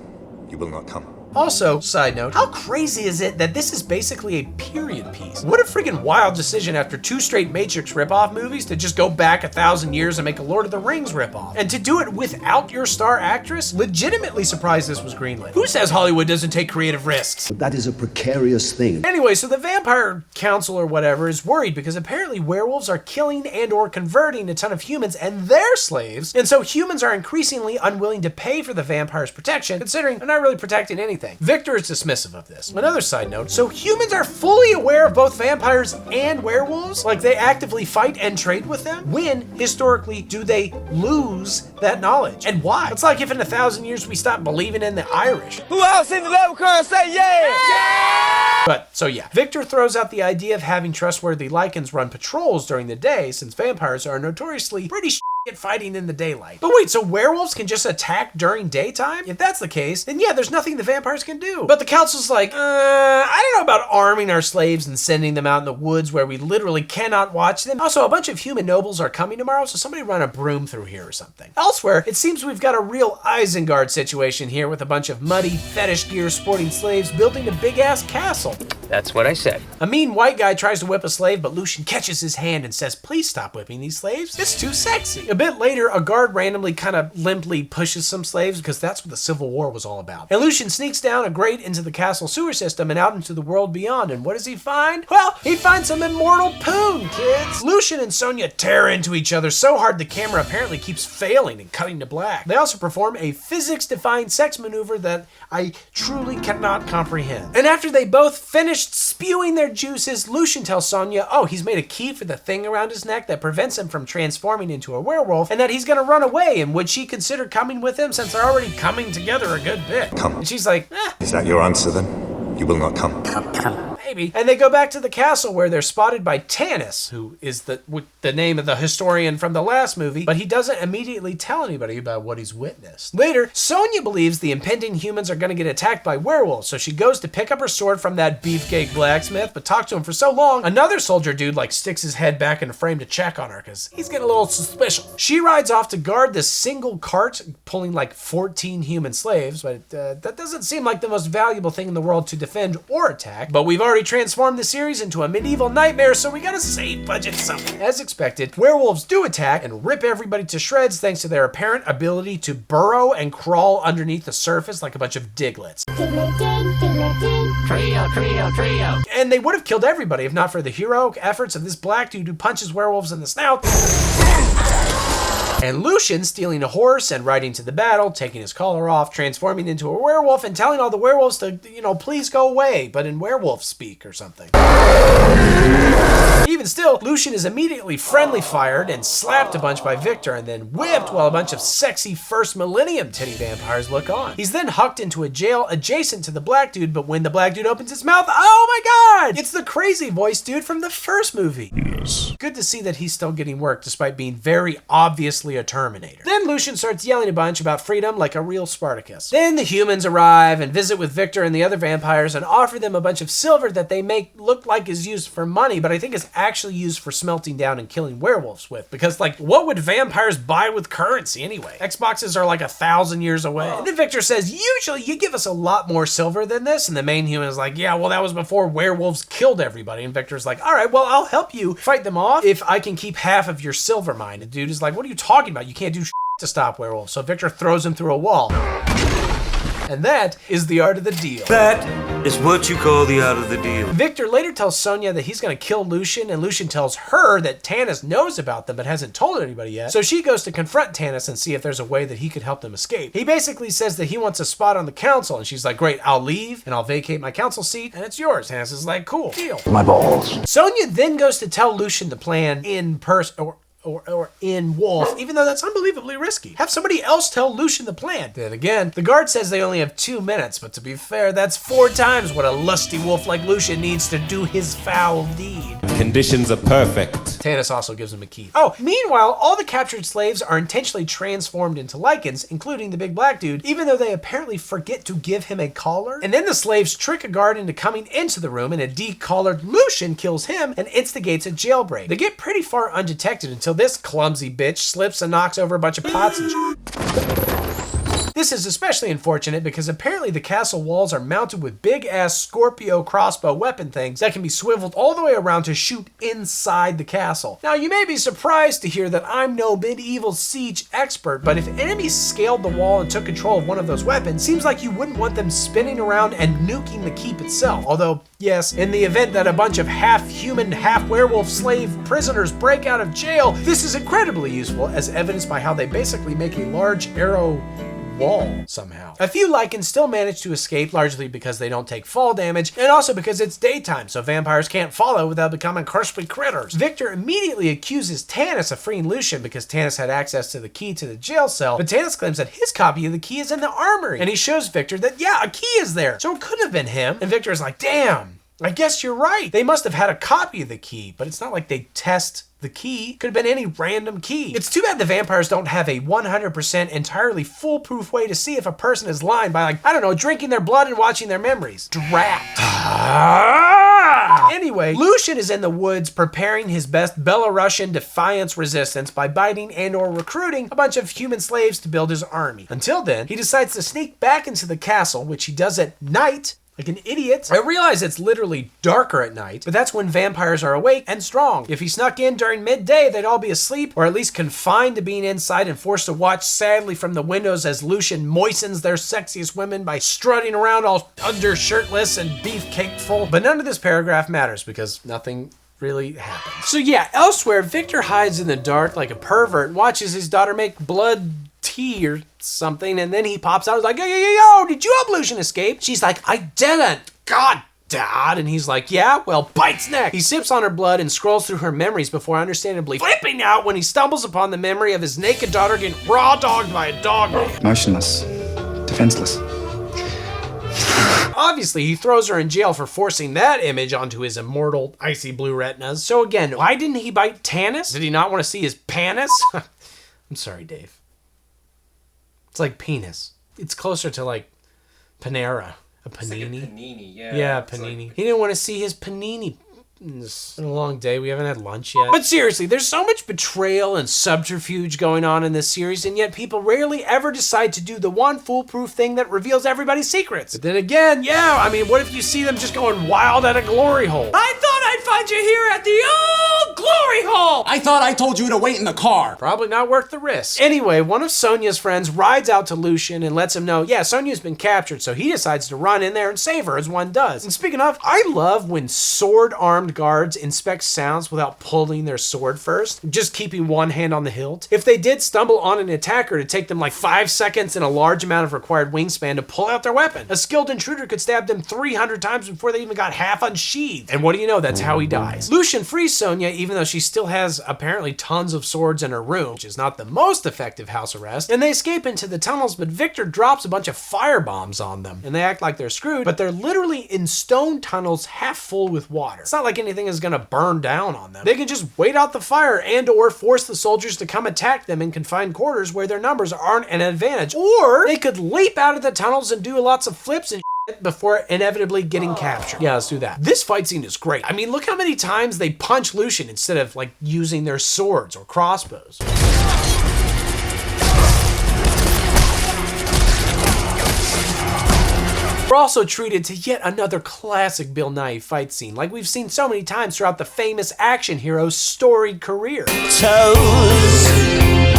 You will not come. Also, side note, how crazy is it that this is basically a period piece? What a freaking wild decision after 2 straight Matrix ripoff movies to just go back 1,000 years and make a Lord of the Rings ripoff. And to do it without your star actress? Legitimately surprised this was greenlit. Who says Hollywood doesn't take creative risks? That is a precarious thing. Anyway, so the vampire council or whatever is worried because apparently werewolves are killing and or converting a ton of humans and their slaves, and so humans are increasingly unwilling to pay for the vampire's protection, considering they're not really protecting anything. Victor is dismissive of this. Another side note, so humans are fully aware of both vampires and werewolves? Like they actively fight and trade with them? When, historically, do they lose that knowledge? And why? It's like if in 1,000 years we stop believing in the Irish. Who else in the LYCANS say yeah? But, so yeah, Victor throws out the idea of having trustworthy lycans run patrols during the day, since vampires are notoriously pretty at fighting in the daylight. But wait, so werewolves can just attack during daytime? If that's the case, then yeah, there's nothing the vampires can do. But the council's like, I don't know about arming our slaves and sending them out in the woods where we literally cannot watch them. Also, a bunch of human nobles are coming tomorrow, so somebody run a broom through here or something. Elsewhere, it seems we've got a real Isengard situation here with a bunch of muddy, fetish gear sporting slaves building a big-ass castle. That's what I said. A mean white guy tries to whip a slave, but Lucian catches his hand and says, please stop whipping these slaves. It's too sexy. A bit later, a guard randomly kind of limply pushes some slaves because that's what the Civil War was all about. And Lucian sneaks down a grate into the castle sewer system and out into the world beyond. And what does he find? Well, he finds some immortal poon, kids. Lucian and Sonia tear into each other so hard the camera apparently keeps failing and cutting to black. They also perform a physics-defying sex maneuver that I truly cannot comprehend. And after they both finished spewing their juices, Lucian tells Sonia, oh, he's made a key for the thing around his neck that prevents him from transforming into a werewolf, and that he's gonna run away, and would she consider coming with him since they're already coming together a good bit? Come. And she's like, Is that your answer then? You will not come. maybe. And they go back to the castle where they're spotted by Tanis, who is the name of the historian from the last movie, but he doesn't immediately tell anybody about what he's witnessed. Later, Sonia believes the impending humans are gonna get attacked by werewolves, so she goes to pick up her sword from that beefcake blacksmith, but talk to him for so long, another soldier dude like sticks his head back in a frame to check on her, because he's getting a little suspicious. She rides off to guard this single cart, pulling like 14 human slaves, but that doesn't seem like the most valuable thing in the world to defend or attack, but we've already transformed the series into a medieval nightmare, so we gotta save budget something. As expected, werewolves do attack and rip everybody to shreds thanks to their apparent ability to burrow and crawl underneath the surface like a bunch of diglets. Trio. And they would have killed everybody if not for the heroic efforts of this black dude who punches werewolves in the snout. And Lucian stealing a horse and riding to the battle, taking his collar off, transforming into a werewolf, and telling all the werewolves to, please go away, but in werewolf speak or something. Even still, Lucian is immediately friendly fired and slapped a bunch by Victor and then whipped while a bunch of sexy first millennium titty vampires look on. He's then hucked into a jail adjacent to the black dude, but when the black dude opens his mouth, oh my god! It's the crazy voice dude from the first movie. Yes. Good to see that he's still getting work despite being very obviously a Terminator. Then Lucian starts yelling a bunch about freedom like a real Spartacus. Then the humans arrive and visit with Victor and the other vampires and offer them a bunch of silver that they make look like is used for money, but I think is actually used for smelting down and killing werewolves with, because what would vampires buy with currency anyway? Xboxes are like 1,000 years away. And then Victor says, usually you give us a lot more silver than this, and the main human is like, yeah, well that was before werewolves killed everybody, and Victor's like, all right, well I'll help you fight them off if I can keep half of your silver mine. And dude is like, what are you talking about? You can't do to stop werewolves. So Victor throws him through a wall. And that is the art of the deal. That is what you call the art of the deal. Victor later tells Sonia that he's gonna kill Lucian, and Lucian tells her that Tanis knows about them but hasn't told anybody yet. So she goes to confront Tanis and see if there's a way that he could help them escape. He basically says that he wants a spot on the council, and she's like, great, I'll leave and I'll vacate my council seat and it's yours. Tanis is like, cool, deal. My balls. Sonia then goes to tell Lucian the plan in person, or in Wolf, even though that's unbelievably risky. Have somebody else tell Lucian the plan. Then again, the guard says they only have 2 minutes, but to be fair, that's 4 times what a lusty wolf like Lucian needs to do his foul deed. Conditions are perfect. Tanis also gives him a key. Oh, meanwhile, all the captured slaves are intentionally transformed into lycans, including the big black dude, even though they apparently forget to give him a collar. And then the slaves trick a guard into coming into the room, and a decollared Lucian kills him and instigates a jailbreak. They get pretty far undetected until this clumsy bitch slips and knocks over a bunch of pots and This is especially unfortunate because apparently the castle walls are mounted with big-ass Scorpio crossbow weapon things that can be swiveled all the way around to shoot inside the castle. Now, you may be surprised to hear that I'm no medieval siege expert, but if enemies scaled the wall and took control of one of those weapons, seems like you wouldn't want them spinning around and nuking the keep itself. Although, yes, in the event that a bunch of half-human, half-werewolf slave prisoners break out of jail, this is incredibly useful, as evidenced by how they basically make a large arrow wall somehow. A few lycans still manage to escape, largely because they don't take fall damage, and also because it's daytime, so vampires can't follow without becoming crispy critters. Victor immediately accuses Tanis of freeing Lucian because Tanis had access to the key to the jail cell, but Tanis claims that his copy of the key is in the armory, and he shows Victor that, yeah, a key is there, so it couldn't have been him. And Victor is like, damn, I guess you're right. They must have had a copy of the key, but it's not like they test the key. Could have been any random key. It's too bad the vampires don't have a 100% entirely foolproof way to see if a person is lying by, like, I don't know, drinking their blood and watching their memories. Draft. Anyway, Lucian is in the woods preparing his best Belarusian defiance resistance by biting and or recruiting a bunch of human slaves to build his army. Until then, he decides to sneak back into the castle, which he does at night, like an idiot. I realize it's literally darker at night, but that's when vampires are awake and strong. If he snuck in during midday, they'd all be asleep, or at least confined to being inside and forced to watch sadly from the windows as Lucian moistens their sexiest women by strutting around all undershirtless and beefcake full. But none of this paragraph matters because nothing really happens. So yeah, elsewhere, Victor hides in the dark like a pervert and watches his daughter make blood tea or something, and then he pops out and is like, yo, did you help Lucian escape? She's like, I didn't. God, Dad. And he's like, yeah, well, bites neck. He sips on her blood and scrolls through her memories before understandably flipping out when he stumbles upon the memory of his naked daughter getting raw dogged by a dog. Motionless. Defenseless. Obviously, he throws her in jail for forcing that image onto his immortal icy blue retinas. So again, why didn't he bite Tanis? Did he not want to see his panis? I'm sorry, Dave. It's like penis. It's closer to like Panera. A panini. It's like a panini, yeah. Yeah, panini. Like... He didn't want to see his panini. It's been a long day. We haven't had lunch yet. But seriously, there's so much betrayal and subterfuge going on in this series, and yet people rarely ever decide to do the one foolproof thing that reveals everybody's secrets. But then again, yeah, I mean, what if you see them just going wild at a glory hole? I thought I'd find you here at the old glory hole! I thought I told you to wait in the car. Probably not worth the risk. Anyway, one of Sonia's friends rides out to Lucian and lets him know, yeah, Sonia's been captured, so he decides to run in there and save her, as one does. And speaking of, I love when sword-armed guards inspect sounds without pulling their sword first, just keeping one hand on the hilt. If they did stumble on an attacker, it'd take them like 5 seconds and a large amount of required wingspan to pull out their weapon. A skilled intruder could stab them 300 times before they even got half unsheathed. And what do you know? That's how he dies. Lucian frees Sonia, even though she still has apparently tons of swords in her room, which is not the most effective house arrest, and they escape into the tunnels, but Victor drops a bunch of firebombs on them, and they act like they're screwed, but they're literally in stone tunnels half full with water. It's not like anything is gonna burn down on them. They can just wait out the fire and or force the soldiers to come attack them in confined quarters where their numbers aren't an advantage, or they could leap out of the tunnels and do lots of flips and before inevitably getting captured. Yeah, let's do that. This fight scene is great. I mean, look how many times they punch Lucian instead of like using their swords or crossbows. We're also treated to yet another classic Bill Nighy fight scene, like we've seen so many times throughout the famous action hero's storied career.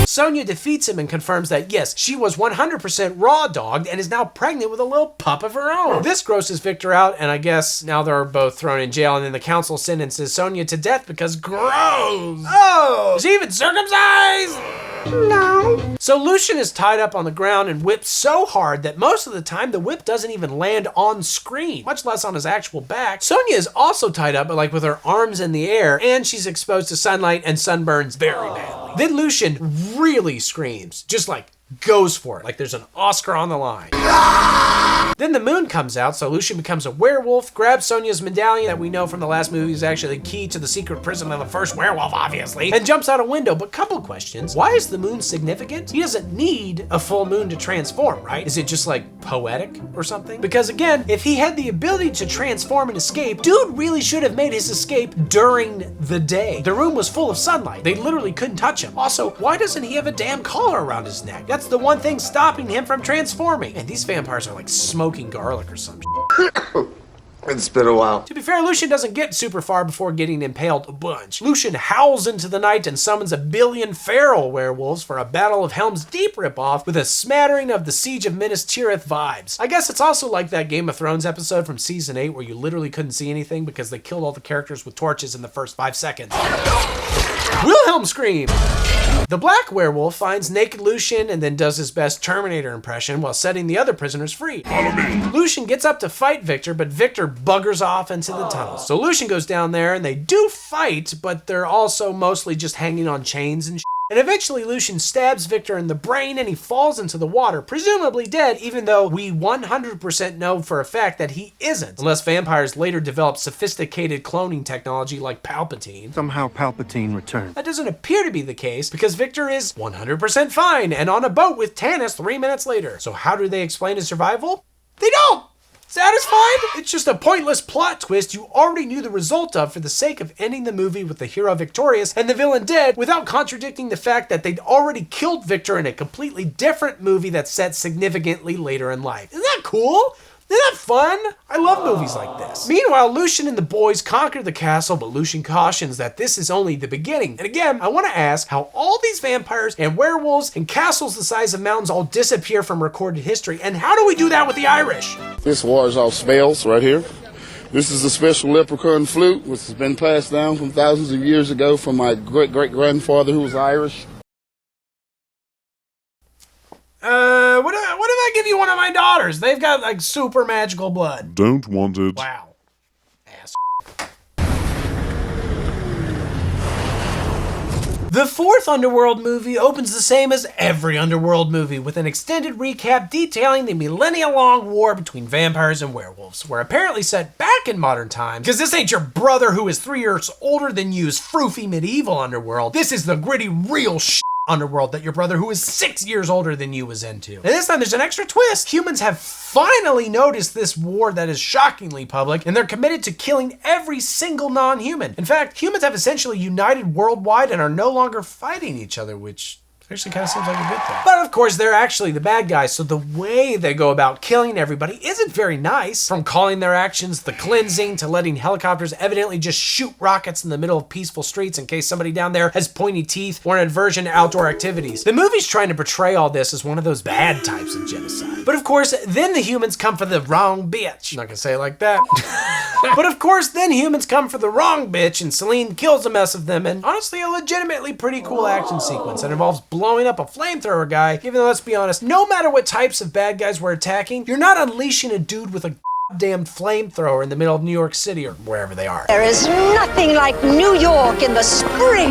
Sonia defeats him and confirms that, yes, she was 100% raw dogged and is now pregnant with a little pup of her own. This grosses Victor out, and I guess now they're both thrown in jail, and then the council sentences Sonia to death because gross! Oh! Is she even circumcised? No. So Lucian is tied up on the ground and whipped so hard that most of the time the whip doesn't even land on screen, much less on his actual back. Sonia is also tied up, but like with her arms in the air, and she's exposed to sunlight and sunburns very badly. Then Lucian really screams, just like goes for it, like there's an Oscar on the line. Then the moon comes out, so Lucian becomes a werewolf, grabs Sonia's medallion that we know from the last movie is actually the key to the secret prison of the first werewolf, obviously, and jumps out a window. But couple questions. Why is the moon significant? He doesn't need a full moon to transform, right? Is it just like poetic or something? Because again, if he had the ability to transform and escape, dude really should have made his escape during the day. The room was full of sunlight. They literally couldn't touch him. Also, why doesn't he have a damn collar around his neck? That's the one thing stopping him from transforming. And these vampires are like smoking garlic or some shit. It's been a while. To be fair, Lucian doesn't get super far before getting impaled a bunch. Lucian howls into the night and summons 1 billion feral werewolves for a Battle of Helm's Deep ripoff with a smattering of the Siege of Minas Tirith vibes. I guess it's also like that Game of Thrones episode from season 8 where you literally couldn't see anything because they killed all the characters with torches in the first 5 seconds. Wilhelm scream! The black werewolf finds naked Lucian and then does his best Terminator impression while setting the other prisoners free. Follow me. Lucian gets up to fight Victor, but Victor buggers off into the tunnels. So Lucian goes down there and they do fight, but they're also mostly just hanging on chains and shit. And eventually Lucian stabs Victor in the brain and he falls into the water, presumably dead, even though we 100% know for a fact that he isn't, unless vampires later develop sophisticated cloning technology like Palpatine. Somehow Palpatine returned. That doesn't appear to be the case because Victor is 100% fine and on a boat with Tannis 3 minutes later. So how do they explain his survival? They don't! Satisfied? It's just a pointless plot twist you already knew the result of for the sake of ending the movie with the hero victorious and the villain dead without contradicting the fact that they'd already killed Victor in a completely different movie that's set significantly later in life. Isn't that cool? Isn't that fun? I love movies like this. Meanwhile, Lucian and the boys conquer the castle, but Lucian cautions that this is only the beginning. And again, I want to ask how all these vampires and werewolves and castles the size of mountains all disappear from recorded history, and how do we do that with the Irish? This wars off spells right here. This is a special leprechaun flute, which has been passed down from thousands of years ago from my great-great-grandfather who was Irish. What if I give you one of my daughters? They've got like super magical blood. Don't want it. Wow. Ass. The fourth Underworld movie opens the same as every Underworld movie, with an extended recap detailing the millennia-long war between vampires and werewolves. We're apparently set back in modern times, because this ain't your brother who is 3 years older than you's froofy medieval Underworld. This is the gritty, real shit Underworld that your brother who is 6 years older than you was into. And this time there's an extra twist. Humans have finally noticed this war that is shockingly public, and they're committed to killing every single non-human. In fact, humans have essentially united worldwide and are no longer fighting each other, which actually kind of seems like a good thing. But of course, they're actually the bad guys, so the way they go about killing everybody isn't very nice. From calling their actions the cleansing to letting helicopters evidently just shoot rockets in the middle of peaceful streets in case somebody down there has pointy teeth or an aversion to outdoor activities. The movie's trying to portray all this as one of those bad types of genocide. But of course, then the humans come for the wrong bitch. I'm not gonna say it like that. But of course, then humans come for the wrong bitch and Celine kills a mess of them, and honestly, a legitimately pretty cool action sequence that involves blowing up a flamethrower guy, even though, let's be honest, no matter what types of bad guys we're attacking, you're not unleashing a dude with a goddamn flamethrower in the middle of New York City or wherever they are. There is nothing like New York in the spring.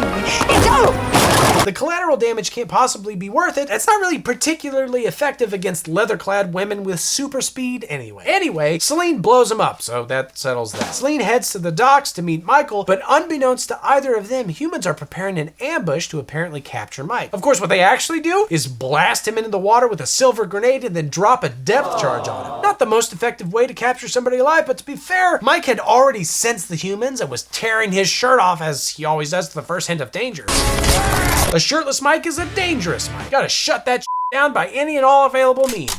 The collateral damage can't possibly be worth it. It's not really particularly effective against leather-clad women with super speed anyway. Anyway, Celine blows him up, so that settles that. Celine heads to the docks to meet Michael, but unbeknownst to either of them, humans are preparing an ambush to apparently capture Mike. Of course, what they actually do is blast him into the water with a silver grenade and then drop a depth charge on him. Not the most effective way to capture somebody alive, but to be fair, Mike had already sensed the humans and was tearing his shirt off as he always does to the first hint of danger. A shirtless Mike is a dangerous Mike. Gotta shut that down by any and all available means.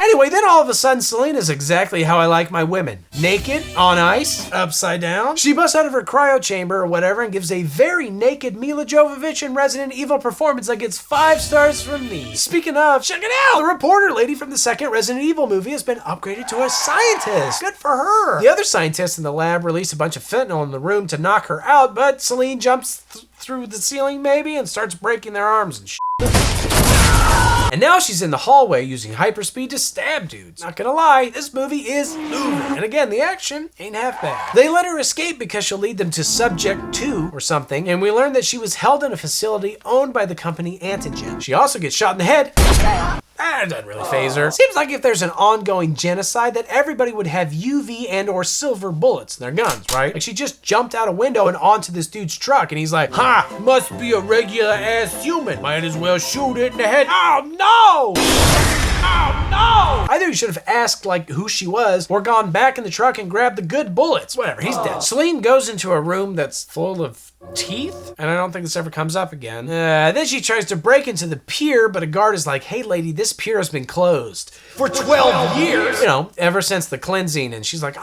Anyway, then all of a sudden, Celine is exactly how I like my women. Naked, on ice, upside down. She busts out of her cryo chamber or whatever and gives a very naked Mila Jovovich in Resident Evil performance that gets 5 stars from me. Speaking of, check it out! The reporter lady from the second Resident Evil movie has been upgraded to a scientist. Good for her. The other scientists in the lab release a bunch of fentanyl in the room to knock her out, but Celine jumps through the ceiling maybe and starts breaking their arms and shit. And now she's in the hallway using hyperspeed to stab dudes. Not gonna lie, this movie is moving. And again, the action ain't half bad. They let her escape because she'll lead them to Subject 2 or something, and we learn that she was held in a facility owned by the company Antigen. She also gets shot in the head. That doesn't really faze her. Seems like if there's an ongoing genocide that everybody would have UV and or silver bullets in their guns, right? Like she just jumped out a window and onto this dude's truck and he's like, ha, must be a regular ass human. Might as well shoot it in the head. Oh no! Oh no! Either he should have asked like who she was or gone back in the truck and grabbed the good bullets. Whatever, he's dead. Celine goes into a room that's full of teeth, and I don't think this ever comes up again. Then she tries to break into the pier, but a guard is like, hey lady, this pier has been closed for 12 years. You know, ever since the cleansing, and she's like,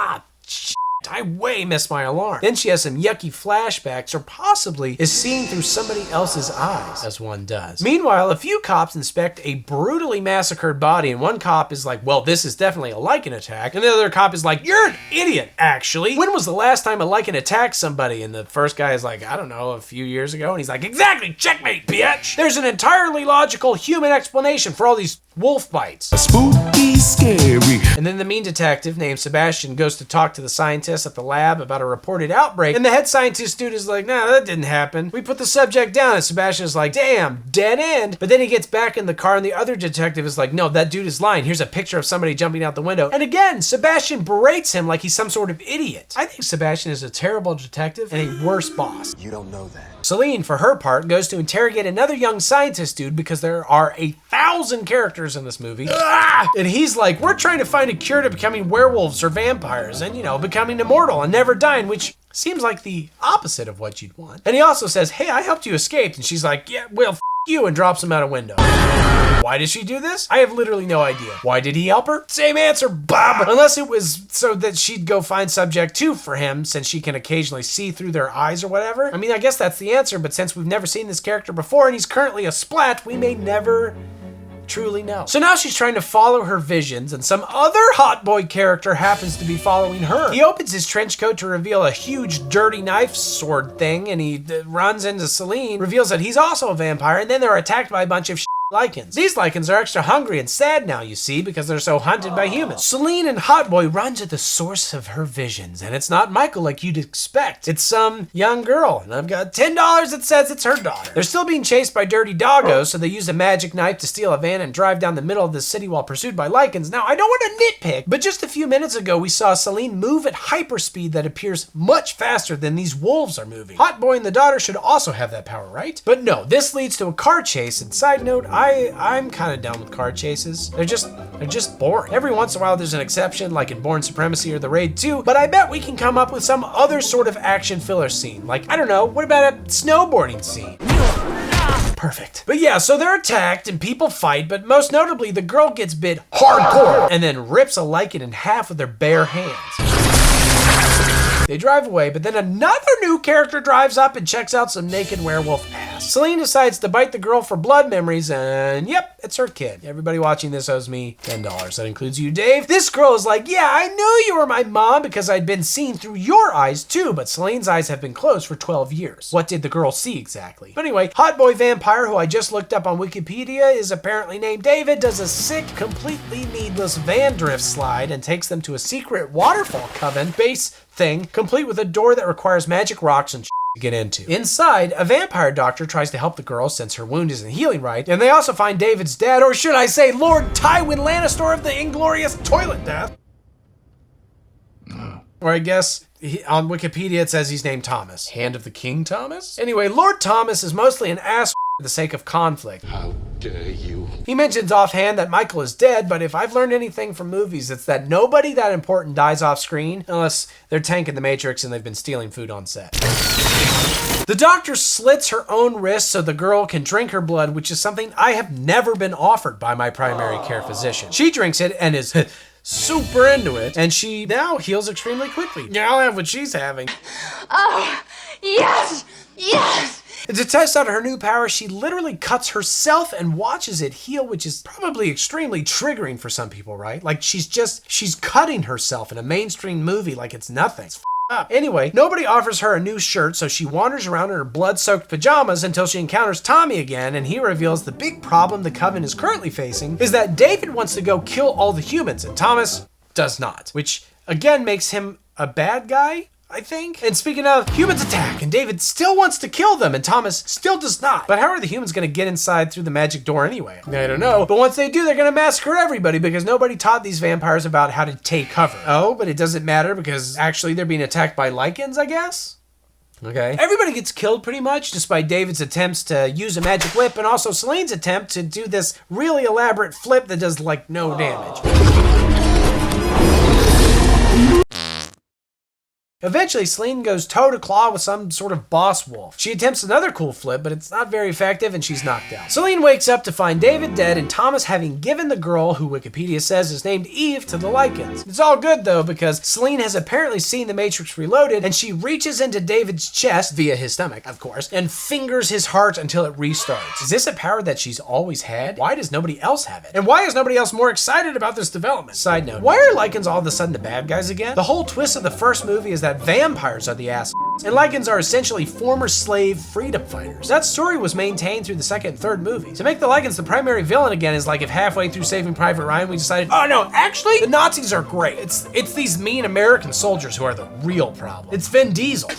shit, I way missed my alarm. Then she has some yucky flashbacks, or possibly is seeing through somebody else's eyes, as one does. Meanwhile, a few cops inspect a brutally massacred body, and one cop is like, well, this is definitely a Lycan attack, and the other cop is like, you're an idiot, actually. When was the last time a Lycan attacked somebody? And the first guy is like, I don't know, a few years ago, and he's like, exactly, checkmate, bitch! There's an entirely logical human explanation for all these wolf bites. Spooky, scary. And then the mean detective named Sebastian goes to talk to the scientist at the lab about a reported outbreak, and the head scientist dude is like, nah, that didn't happen. We put the subject down, and Sebastian is like, damn, dead end. But then he gets back in the car, and the other detective is like, no, that dude is lying. Here's a picture of somebody jumping out the window. And again, Sebastian berates him like he's some sort of idiot. I think Sebastian is a terrible detective and a worse boss. You don't know that. Celine, for her part, goes to interrogate another young scientist dude because there are 1,000 characters in this movie. And he's like, we're trying to find a cure to becoming werewolves or vampires and, you know, becoming immortal and never dying, which seems like the opposite of what you'd want. And he also says, hey, I helped you escape. And she's like, yeah, well, you, and drops him out a window. Why did she do this? I have literally no idea. Why did he help her? Same answer, Bob. Unless it was so that she'd go find Subject 2 for him, since she can occasionally see through their eyes or whatever. I mean, I guess that's the answer, but since we've never seen this character before and he's currently a splat, we may never truly know. So now she's trying to follow her visions, and some other hot boy character happens to be following her. He opens his trench coat to reveal a huge dirty knife sword thing, and he runs into Celine, reveals that he's also a vampire, and then they're attacked by a bunch of Lycans. These Lycans are extra hungry and sad now, you see, because they're so hunted by humans. Celine and Hot Boy run to the source of her visions, and it's not Michael like you'd expect. It's some young girl, and I've got $10 that says it's her daughter. They're still being chased by dirty doggos, so they use a magic knife to steal a van and drive down the middle of the city while pursued by Lycans. Now, I don't want to nitpick, but just a few minutes ago, we saw Celine move at hyperspeed that appears much faster than these wolves are moving. Hot Boy and the daughter should also have that power, right? But no, this leads to a car chase, and side note, I'm kind of done with car chases. They're just boring. Every once in a while there's an exception, like in Bourne Supremacy or The Raid 2, but I bet we can come up with some other sort of action filler scene. Like, I don't know, what about a snowboarding scene? Perfect. But yeah, so they're attacked and people fight, but most notably the girl gets bit hardcore and then rips a Lycan in half with their bare hands. They drive away, but then another new character drives up and checks out some naked werewolf ass. Celine decides to bite the girl for blood memories, and yep, it's her kid. Everybody watching this owes me $10. That includes you, Dave. This girl is like, yeah, I knew you were my mom because I'd been seen through your eyes too, but Celine's eyes have been closed for 12 years. What did the girl see exactly? But anyway, Hot Boy Vampire, who I just looked up on Wikipedia, is apparently named David, does a sick, completely needless van drift slide and takes them to a secret waterfall coven base thing, complete with a door that requires magic rocks and to get into. Inside, a vampire doctor tries to help the girl since her wound isn't healing right, and they also find David's dad, or should I say Lord Tywin Lannister of the Inglorious Toilet Death. Or I guess on Wikipedia it says he's named Thomas. Hand of the King Thomas? Anyway, Lord Thomas is mostly an ass for the sake of conflict. How dare you? He mentions offhand that Michael is dead, but if I've learned anything from movies, it's that nobody that important dies off screen unless they're tanking the Matrix and they've been stealing food on set. The doctor slits her own wrist so the girl can drink her blood, which is something I have never been offered by my primary care physician. She drinks it and is super into it, and she now heals extremely quickly. Yeah, I'll have what she's having. Oh, yes, yes. To test out her new power, she literally cuts herself and watches it heal, which is probably extremely triggering for some people, right? Like she's cutting herself in a mainstream movie like it's nothing. It's up. Anyway, nobody offers her a new shirt, so she wanders around in her blood-soaked pajamas until she encounters Tommy again, and he reveals the big problem the Coven is currently facing is that David wants to go kill all the humans, and Thomas does not, which again makes him a bad guy, I think. And speaking of, humans attack, and David still wants to kill them, and Thomas still does not. But how are the humans gonna get inside through the magic door anyway? I don't know. But once they do, they're gonna massacre everybody because nobody taught these vampires about how to take cover. Oh, but it doesn't matter because actually they're being attacked by LYCANS, I guess? Okay. Everybody gets killed pretty much, despite David's attempts to use a magic whip and also Celine's attempt to do this really elaborate flip that does like no damage. Eventually, Celine goes toe-to-claw with some sort of boss wolf. She attempts another cool flip, but it's not very effective and she's knocked out. Celine wakes up to find David dead and Thomas having given the girl, who Wikipedia says is named Eve, to the LYCANS. It's all good though, because Celine has apparently seen the Matrix Reloaded and she reaches into David's chest, via his stomach, of course, and fingers his heart until it restarts. Is this a power that she's always had? Why does nobody else have it? And why is nobody else more excited about this development? Side note, why are LYCANS all of a sudden the bad guys again? The whole twist of the first movie is that vampires are the assholes, and LYCANS are essentially former slave freedom fighters. That story was maintained through the second and third movie. To make the LYCANS the primary villain again is like if halfway through Saving Private Ryan we decided, oh no, actually, the Nazis are great. It's these mean American soldiers who are the real problem. It's Vin Diesel.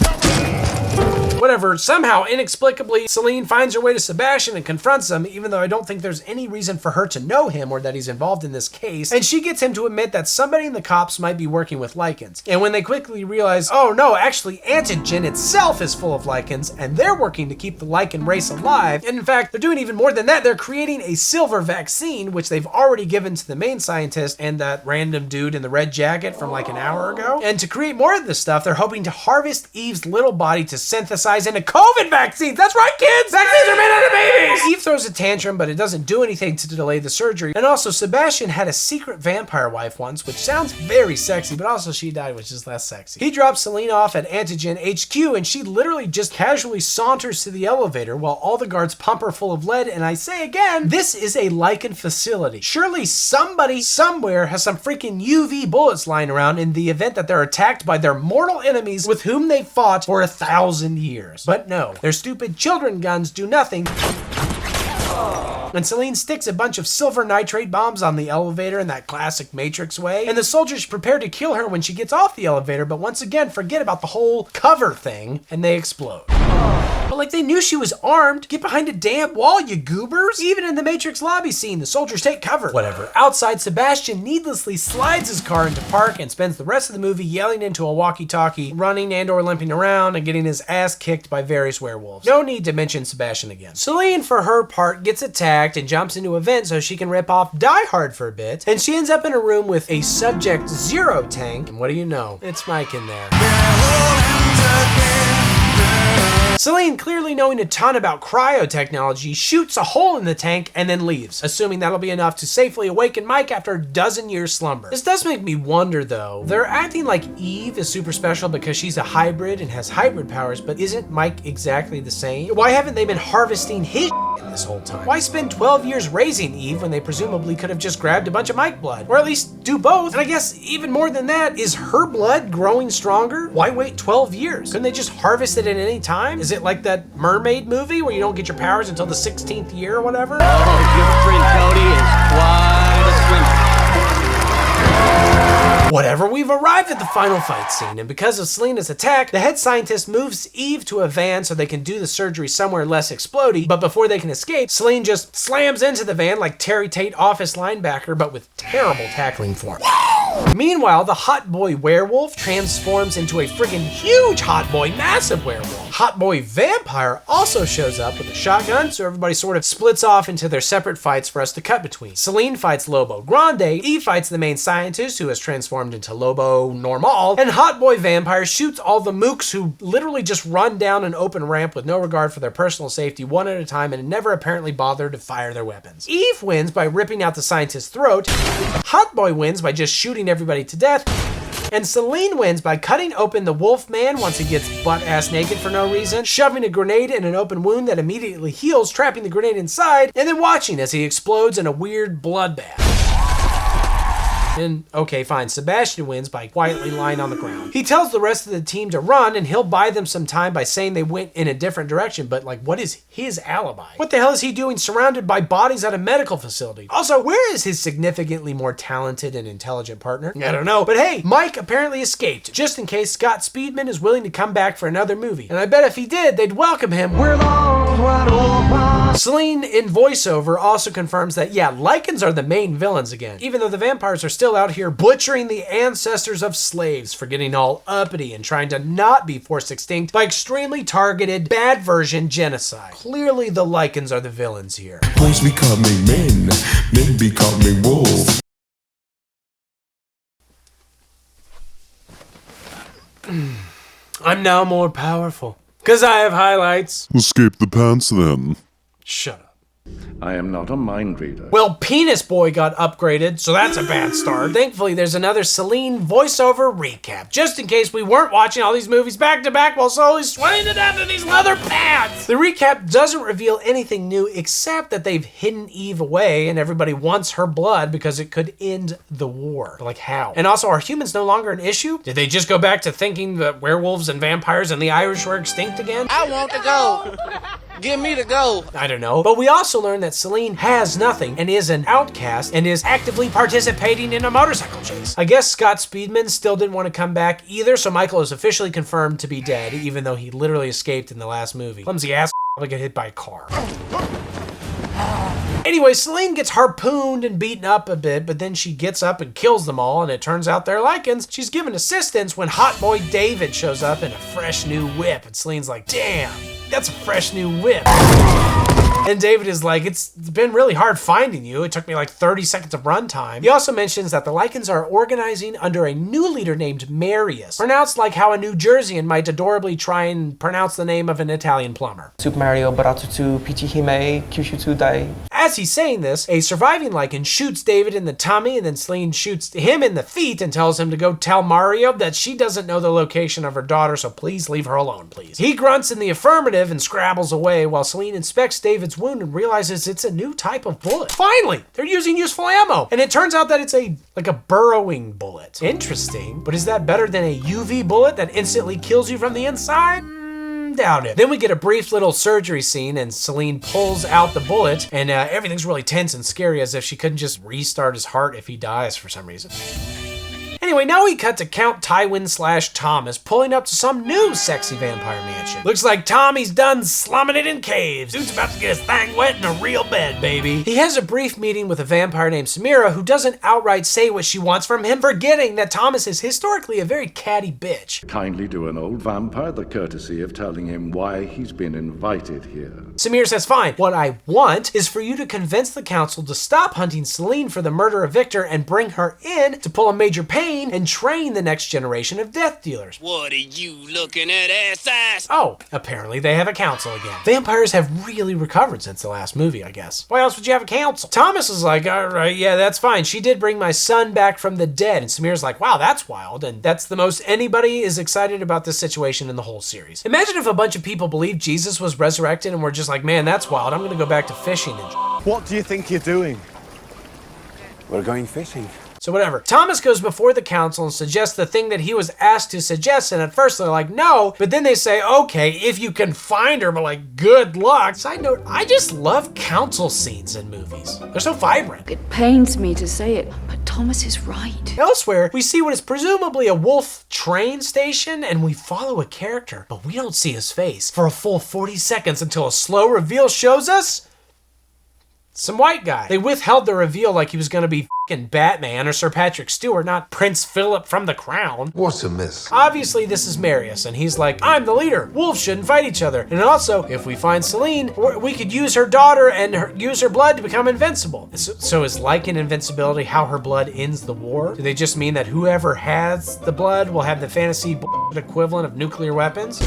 Whatever, somehow, inexplicably, Celine finds her way to Sebastian and confronts him, even though I don't think there's any reason for her to know him or that he's involved in this case, and she gets him to admit that somebody in the cops might be working with LYCANS. And when they quickly realize, oh no, actually Antigen itself is full of LYCANS, and they're working to keep the LYCAN race alive, and in fact, they're doing even more than that, they're creating a silver vaccine, which they've already given to the main scientist and that random dude in the red jacket from like an hour ago. And to create more of this stuff, they're hoping to harvest Eve's little body to synthesize into COVID vaccines. That's right, kids! Vaccines are made out of babies! Eve throws a tantrum, but it doesn't do anything to delay the surgery. And also, Sebastian had a secret vampire wife once, which sounds very sexy, but also she died, which is less sexy. He drops Celine off at Antigen HQ, and she literally just casually saunters to the elevator while all the guards pump her full of lead, and I say again, this is a LYCAN facility. Surely somebody somewhere has some freaking UV bullets lying around in the event that they're attacked by their mortal enemies with whom they fought for 1,000 years. But no, their stupid children guns do nothing. And Celine sticks a bunch of silver nitrate bombs on the elevator in that classic Matrix way, and the soldiers prepare to kill her when she gets off the elevator, but once again forget about the whole cover thing, and they explode. But like they knew she was armed. Get behind a damn wall, you goobers. Even in the Matrix lobby scene, the soldiers take cover. Whatever. Outside, Sebastian needlessly slides his car into park and spends the rest of the movie yelling into a walkie-talkie, running and or limping around, and getting his ass kicked by various werewolves. No need to mention Sebastian again. Celine, for her part, gets attacked and jumps into a vent so she can rip off Die Hard for a bit, and she ends up in a room with a Subject Zero tank, and what do you know? It's Mike in there. Celine, clearly knowing a ton about cryotechnology, shoots a hole in the tank and then leaves, assuming that'll be enough to safely awaken Mike after a dozen-year slumber. This does make me wonder though, they're acting like Eve is super special because she's a hybrid and has hybrid powers, but isn't Mike exactly the same? Why haven't they been harvesting his this whole time? Why spend 12 years raising Eve when they presumably could have just grabbed a bunch of Mike blood? Or at least do both? And I guess even more than that, is her blood growing stronger? Why wait 12 years? Couldn't they just harvest it at any time? Is it like that mermaid movie where you don't get your powers until the 16th year or whatever? Oh, your friend Cody is quite a swimmer. Whatever, we've arrived at the final fight scene, and because of Selena's attack, the head scientist moves Eve to a van so they can do the surgery somewhere less explodey, but before they can escape, Celine just slams into the van like Terry Tate office linebacker, but with terrible tackling form. Meanwhile, the hot boy werewolf transforms into a friggin' huge hot boy massive werewolf. Hot Boy Vampire also shows up with a shotgun, so everybody sort of splits off into their separate fights for us to cut between. Celine fights Lobo Grande, E fights the main scientist who has transformed into Lobo Normal, and Hot Boy Vampire shoots all the mooks who literally just run down an open ramp with no regard for their personal safety one at a time and never apparently bother to fire their weapons. Eve wins by ripping out the scientist's throat, Hot Boy wins by just shooting everybody to death, and Celine wins by cutting open the wolf man once he gets butt-ass naked for no reason, shoving a grenade in an open wound that immediately heals, trapping the grenade inside, and then watching as he explodes in a weird bloodbath. And okay, fine, Sebastian wins by quietly lying on the ground. He tells the rest of the team to run and he'll buy them some time by saying they went in a different direction, but like, what is his alibi? What the hell is he doing surrounded by bodies at a medical facility? Also, where is his significantly more talented and intelligent partner? I don't know, but hey, Mike apparently escaped, just in case Scott Speedman is willing to come back for another movie. And I bet if he did, they'd welcome him. We're Celine in voiceover also confirms that, yeah, Lycans are the main villains again, even though the vampires are still out here butchering the ancestors of slaves for getting all uppity and trying to not be forced extinct by extremely targeted, bad version genocide. Clearly the Lycans are the villains here. Boys becoming men, men becoming wolves. I'm now more powerful, 'cause I have highlights. Escape the pants then. Shut up. I am not a mind reader. Well, Penis Boy got upgraded, so that's a bad start. Thankfully, there's another Celine voiceover recap, just in case we weren't watching all these movies back to back while slowly sweating to death in these leather pants. The recap doesn't reveal anything new except that they've hidden Eve away and everybody wants her blood because it could end the war. But like how? And also, are humans no longer an issue? Did they just go back to thinking that werewolves and vampires and the Irish were extinct again? I want to go. Give me the go. I don't know. But we also learned that Celine has nothing and is an outcast and is actively participating in a motorcycle chase. I guess Scott Speedman still didn't want to come back either, so Michael is officially confirmed to be dead, even though he literally escaped in the last movie. Clumsy ass probably get hit by a car. Anyway, Celine gets harpooned and beaten up a bit, but then she gets up and kills them all, and it turns out they're Lycans. She's given assistance when Hot Boy David shows up in a fresh new whip, and Celine's like, damn, that's a fresh new whip. And David is like, it's been really hard finding you. It took me like 30 seconds of runtime. He also mentions that the Lycans are organizing under a new leader named Marius, pronounced like how a New Jerseyan might adorably try and pronounce the name of an Italian plumber. Super Mario Baratsutu Pichihime Kyushutu Dai. As he's saying this, a surviving Lycan shoots David in the tummy, and then Celine shoots him in the feet and tells him to go tell Mario that she doesn't know the location of her daughter, so please leave her alone, please. He grunts in the affirmative and scrabbles away while Celine inspects David's wound and realizes it's a new type of bullet. Finally, they're using useful ammo, and it turns out that it's like a burrowing bullet. Interesting, but is that better than a UV bullet that instantly kills you from the inside? Doubt it. Then we get a brief little surgery scene and Celine pulls out the bullet and everything's really tense and scary as if she couldn't just restart his heart if he dies for some reason. Anyway, now we cut to Count Tywin / Thomas pulling up to some new sexy vampire mansion. Looks like Tommy's done slumming it in caves. Dude's about to get his thing wet in a real bed, baby. He has a brief meeting with a vampire named Samira who doesn't outright say what she wants from him, forgetting that Thomas is historically a very catty bitch. Kindly do an old vampire the courtesy of telling him why he's been invited here. Samir says, fine, what I want is for you to convince the council to stop hunting Celine for the murder of Victor and bring her in to pull a major pain and train the next generation of death dealers. What are you looking at, ass? Oh, apparently they have a council again. Vampires have really recovered since the last movie, I guess. Why else would you have a council? Thomas is like, all right, yeah, that's fine. She did bring my son back from the dead. And Samir's like, wow, that's wild. And that's the most anybody is excited about this situation in the whole series. Imagine if a bunch of people believed Jesus was resurrected and were just like, man, that's wild. I'm gonna go back to fishing and What do you think you're doing? We're going fishing. So whatever. Thomas goes before the council and suggests the thing that he was asked to suggest, and at first they're like, no, but then they say, okay, if you can find her, but like, good luck. Side note, I just love council scenes in movies. They're so vibrant. It pains me to say it, but Thomas is right. Elsewhere, we see what is presumably a wolf train station, and we follow a character, but we don't see his face for a full 40 seconds until a slow reveal shows us some white guy. They withheld the reveal like he was gonna be Batman or Sir Patrick Stewart, not Prince Philip from The Crown. What's amiss? Obviously, this is Marius, and he's like, I'm the leader. Wolves shouldn't fight each other. And also, if we find Selene, we could use her daughter and use her blood to become invincible. So is Lycan invincibility how her blood ends the war? Do they just mean that whoever has the blood will have the fantasy equivalent of nuclear weapons?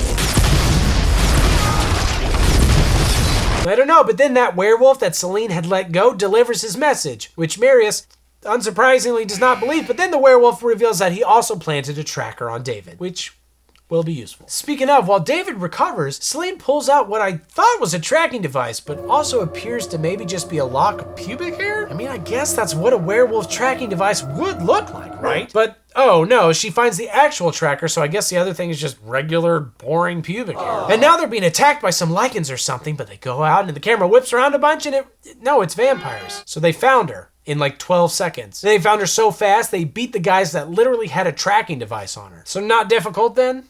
I don't know, but then that werewolf that Selene had let go delivers his message, which Marius unsurprisingly does not believe, but then the werewolf reveals that he also planted a tracker on David, which will be useful. Speaking of, while David recovers, Selene pulls out what I thought was a tracking device, but also appears to maybe just be a lock of pubic hair? I mean, I guess that's what a werewolf tracking device would look like, right? But oh no, she finds the actual tracker, so I guess the other thing is just regular, boring pubic hair. And now they're being attacked by some lycans or something, but they go out and the camera whips around a bunch and no, it's vampires. So they found her in like 12 seconds. They found her so fast, they beat the guys that literally had a tracking device on her. So not difficult then?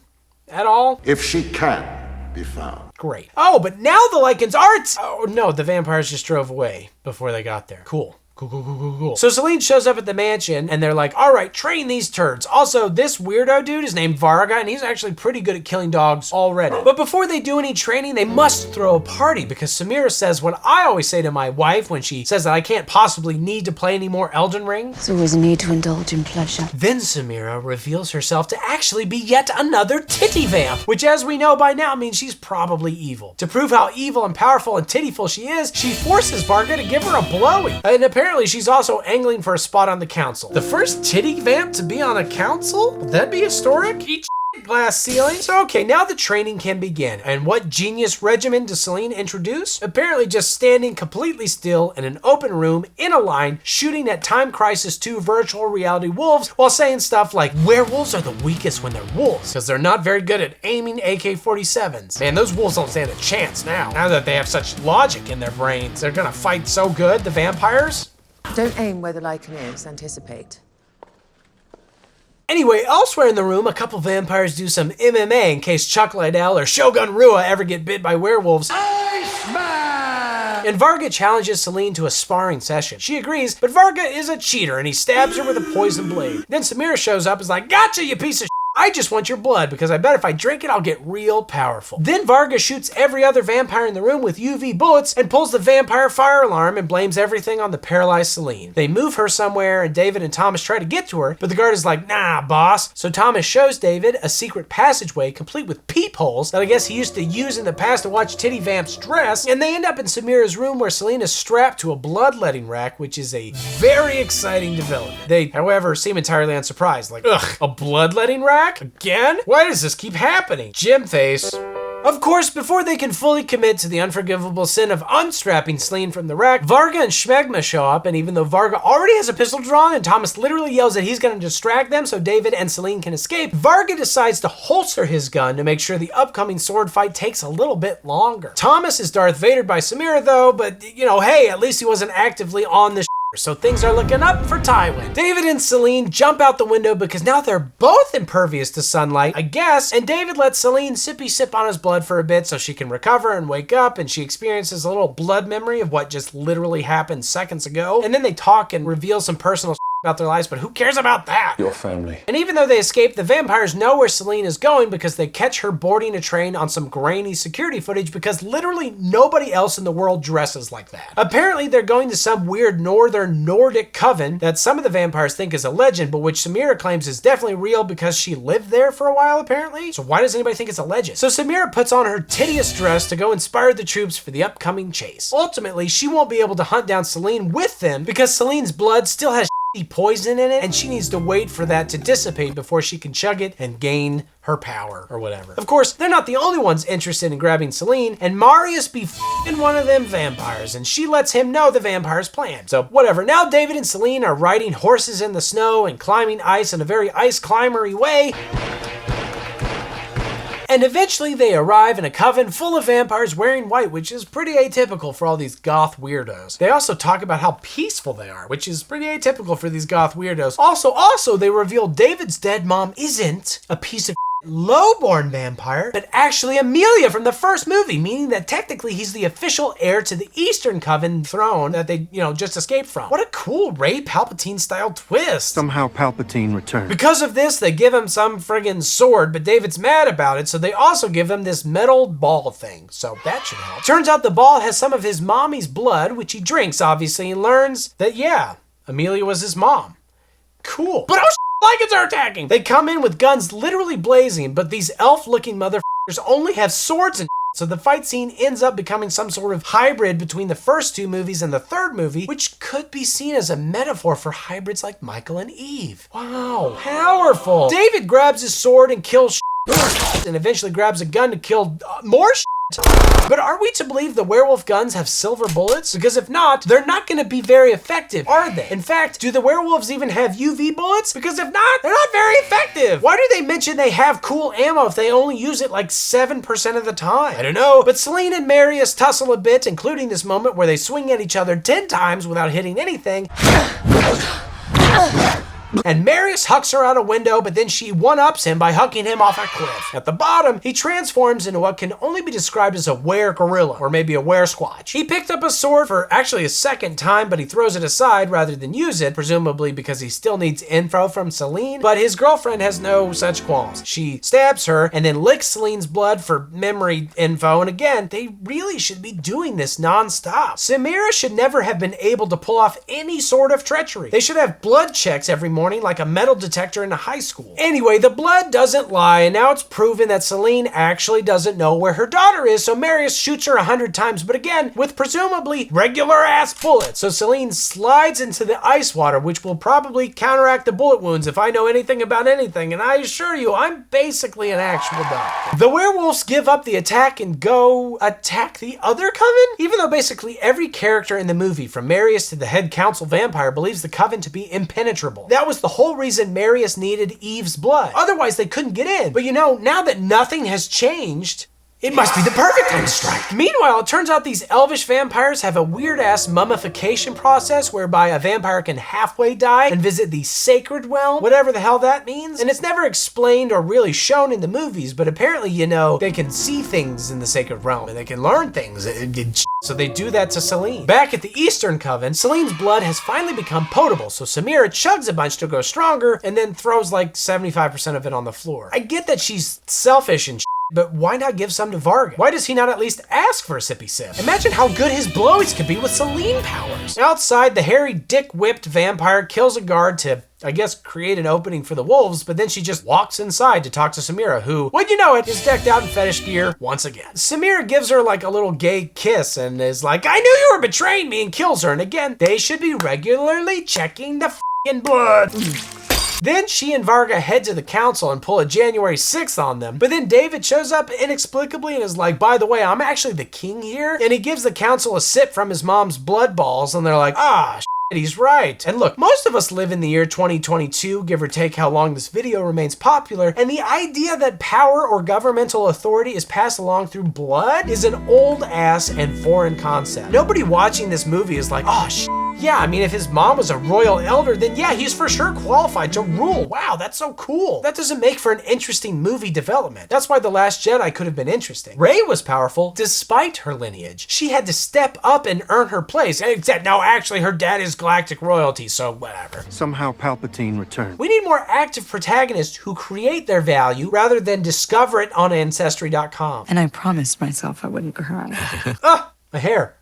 At all? If she can be found. Great. Oh, but now the lycans aren't! Oh no, the vampires just drove away before they got there. Cool. Cool. So Selene shows up at the mansion and they're like, all right, train these turds. Also, this weirdo dude is named Varga and he's actually pretty good at killing dogs already. But before they do any training, they must throw a party because Samira says what I always say to my wife when she says that I can't possibly need to play any more Elden Ring. There's always a need to indulge in pleasure. Then Samira reveals herself to actually be yet another titty vamp, which as we know by now means she's probably evil. To prove how evil and powerful and tittyful she is, she forces Varga to give her a blowy. And apparently she's also angling for a spot on the council. The first titty vamp to be on a council? Would that be historic? Each glass ceiling. So okay, now the training can begin. And what genius regimen does Selene introduce? Apparently just standing completely still in an open room in a line, shooting at Time Crisis 2 virtual reality wolves while saying stuff like, werewolves are the weakest when they're wolves because they're not very good at aiming AK-47s. Man, those wolves don't stand a chance now. Now that they have such logic in their brains, they're gonna fight so good, the vampires. Don't aim where the lycan is, anticipate. Anyway, elsewhere in the room, a couple vampires do some MMA in case Chuck Liddell or Shogun Rua ever get bit by werewolves. And Varga challenges Selene to a sparring session. She agrees, but Varga is a cheater and he stabs her with a poison blade. Then Samira shows up and is like, gotcha, you piece of shit. I just want your blood because I bet if I drink it, I'll get real powerful. Then Varga shoots every other vampire in the room with UV bullets and pulls the vampire fire alarm and blames everything on the paralyzed Selene. They move her somewhere and David and Thomas try to get to her, but the guard is like, nah, boss. So Thomas shows David a secret passageway complete with peepholes that I guess he used to use in the past to watch titty vamps dress, and they end up in Samira's room where Selene is strapped to a bloodletting rack, which is a very exciting development. They, however, seem entirely unsurprised, like, ugh, a bloodletting rack? Again? Why does this keep happening? Jim face. Of course, before they can fully commit to the unforgivable sin of unstrapping Selene from the rack, Varga and Schmegma show up, and even though Varga already has a pistol drawn and Thomas literally yells that he's gonna distract them so David and Selene can escape, Varga decides to holster his gun to make sure the upcoming sword fight takes a little bit longer. Thomas is Darth Vadered by Samira though, but you know, hey, at least he wasn't actively on the so things are looking up for Tywin. David and Selene jump out the window because now they're both impervious to sunlight, I guess, and David lets Selene sippy sip on his blood for a bit so she can recover and wake up, and she experiences a little blood memory of what just literally happened seconds ago, and then they talk and reveal some personal about their lives, but who cares about that? Your family. And even though they escape, the vampires know where Selene is going because they catch her boarding a train on some grainy security footage because literally nobody else in the world dresses like that. Apparently they're going to some weird northern Nordic coven that some of the vampires think is a legend, but which Samira claims is definitely real because she lived there for a while apparently. So why does anybody think it's a legend? So Samira puts on her tittiest dress to go inspire the troops for the upcoming chase. Ultimately, she won't be able to hunt down Selene with them because Selene's blood still has poison in it, and she needs to wait for that to dissipate before she can chug it and gain her power or whatever. Of course, they're not the only ones interested in grabbing Selene, and Marius be f***ing one of them vampires, and she lets him know the vampire's plan. So whatever, now David and Selene are riding horses in the snow and climbing ice in a very ice climbery way. And eventually they arrive in a coven full of vampires wearing white, which is pretty atypical for all these goth weirdos. They also talk about how peaceful they are, which is pretty atypical for these goth weirdos. Also, they reveal David's dead mom isn't a piece of lowborn vampire, but actually Amelia from the first movie, meaning that technically he's the official heir to the Eastern Coven throne that they, just escaped from. What a cool Ray Palpatine-style twist. Somehow Palpatine returned. Because of this, they give him some friggin' sword, but David's mad about it, so they also give him this metal ball thing, so that should help. Turns out the ball has some of his mommy's blood, which he drinks, obviously, and learns that, yeah, Amelia was his mom. Cool. But Lycans are attacking! They come in with guns literally blazing, but these elf-looking motherfuckers only have swords and so the fight scene ends up becoming some sort of hybrid between the first two movies and the third movie, which could be seen as a metaphor for hybrids like Michael and Eve. Wow, powerful! David grabs his sword and kills and eventually grabs a gun to kill more But are we to believe the werewolf guns have silver bullets? Because if not, they're not going to be very effective, are they? In fact, do the werewolves even have UV bullets? Because if not, they're not very effective. Why do they mention they have cool ammo if they only use it like 7% of the time? I don't know, but Celine and Marius tussle a bit, including this moment where they swing at each other 10 times without hitting anything. And Marius hucks her out a window, but then she one-ups him by hucking him off a cliff. At the bottom, he transforms into what can only be described as a were-gorilla, or maybe a were-squatch. He picked up a sword for actually a second time, but he throws it aside rather than use it, presumably because he still needs info from Celine, but his girlfriend has no such qualms. She stabs her and then licks Celine's blood for memory info, and again, they really should be doing this non-stop. Samira should never have been able to pull off any sort of treachery. They should have blood checks every morning like a metal detector in a high school. Anyway, the blood doesn't lie, and now it's proven that Celine actually doesn't know where her daughter is, so Marius shoots her 100 times, but again, with presumably regular-ass bullets. So Celine slides into the ice water, which will probably counteract the bullet wounds if I know anything about anything, and I assure you, I'm basically an actual doctor. The werewolves give up the attack and go attack the other coven? Even though basically every character in the movie, from Marius to the head council vampire, believes the coven to be impenetrable. That was the whole reason Marius needed Eve's blood. Otherwise, they couldn't get in. But now that nothing has changed, it must be the perfect time to strike. Meanwhile, it turns out these elvish vampires have a weird-ass mummification process whereby a vampire can halfway die and visit the sacred realm, whatever the hell that means. And it's never explained or really shown in the movies, but apparently, they can see things in the sacred realm and they can learn things. So they do that to Celine. Back at the Eastern Coven, Celine's blood has finally become potable, so Samira chugs a bunch to grow stronger and then throws like 75% of it on the floor. I get that she's selfish and but why not give some to Varga? Why does he not at least ask for a sippy sip? Imagine how good his blowies could be with Celine powers. Outside, the hairy dick-whipped vampire kills a guard to, I guess, create an opening for the wolves, but then she just walks inside to talk to Samira, who, when you know it, is decked out in fetish gear once again. Samira gives her like a little gay kiss and is like, I knew you were betraying me, and kills her. And again, they should be regularly checking the f***ing blood. Then she and Varga head to the council and pull a January 6th on them. But then David shows up inexplicably and is like, by the way, I'm actually the king here. And he gives the council a sip from his mom's blood balls. And they're like, he's right. And look, most of us live in the year 2022, give or take how long this video remains popular. And the idea that power or governmental authority is passed along through blood is an old ass and foreign concept. Nobody watching this movie is like, yeah, I mean, if his mom was a royal elder, then yeah, he's for sure qualified to rule. Wow, that's so cool. That doesn't make for an interesting movie development. That's why The Last Jedi could have been interesting. Rey was powerful despite her lineage. She had to step up and earn her place. Except, no, actually, her dad is galactic royalty, so whatever. Somehow Palpatine returned. We need more active protagonists who create their value rather than discover it on Ancestry.com. And I promised myself I wouldn't cry. A hair.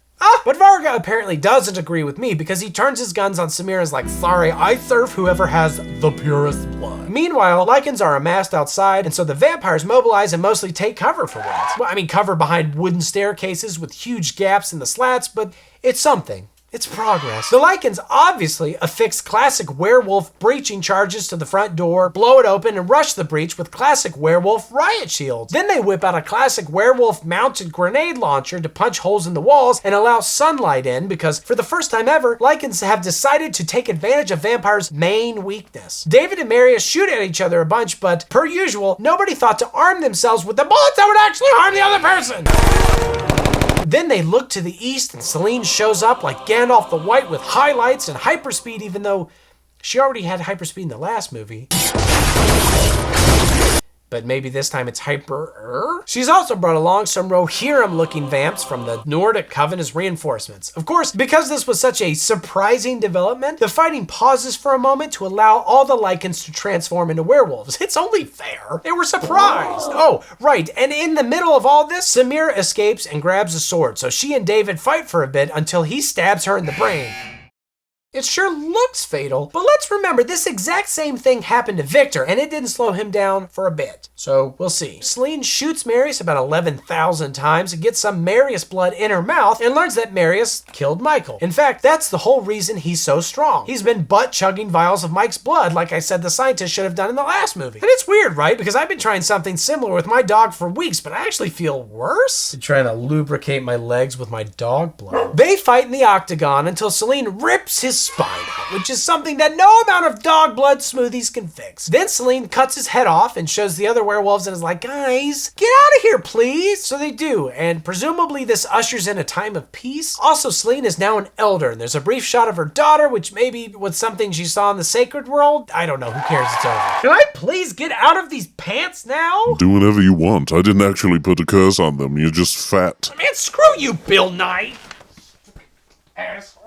But Varga apparently doesn't agree with me because he turns his guns on Samira and is like, sorry, I serve whoever has the purest blood. Meanwhile, Lycans are amassed outside, and so the vampires mobilize and mostly take cover for once. Well, I mean, cover behind wooden staircases with huge gaps in the slats, but it's something. It's progress. The Lycans obviously affix classic werewolf breaching charges to the front door, blow it open, and rush the breach with classic werewolf riot shields. Then they whip out a classic werewolf mounted grenade launcher to punch holes in the walls and allow sunlight in because, for the first time ever, Lycans have decided to take advantage of vampires' main weakness. David and Marius shoot at each other a bunch, but per usual, nobody thought to arm themselves with the bullets that would actually harm the other person. Then they look to the east and Celine shows up like Gandalf the White with highlights and hyperspeed, even though she already had hyperspeed in the last movie. but maybe this time it's hyper. She's also brought along some Rohirrim-looking vamps from the Nordic Coven as reinforcements. Of course, because this was such a surprising development, the fighting pauses for a moment to allow all the Lycans to transform into werewolves. It's only fair. They were surprised. Oh, right, and in the middle of all this, Samira escapes and grabs a sword, so she and David fight for a bit until he stabs her in the brain. It sure looks fatal, but let's remember this exact same thing happened to Victor, and it didn't slow him down for a bit. So we'll see. Selene shoots Marius about 11,000 times and gets some Marius blood in her mouth and learns that Marius killed Michael. In fact, that's the whole reason he's so strong. He's been butt-chugging vials of Mike's blood like I said the scientist should have done in the last movie. And it's weird, right? Because I've been trying something similar with my dog for weeks, but I actually feel worse. I'm trying to lubricate my legs with my dog blood. They fight in the octagon until Selene rips his spine out, which is something that no amount of dog blood smoothies can fix. Then Selene cuts his head off and shows the other werewolves and is like, guys, get out of here, please. So they do, and presumably this ushers in a time of peace. Also, Selene is now an elder, and there's a brief shot of her daughter, which maybe was something she saw in the sacred world. I don't know, who cares, it's over. Can I please get out of these pants now? Do whatever you want. I didn't actually put a curse on them. You're just fat. Man, screw you, Bill Nye. Asshole.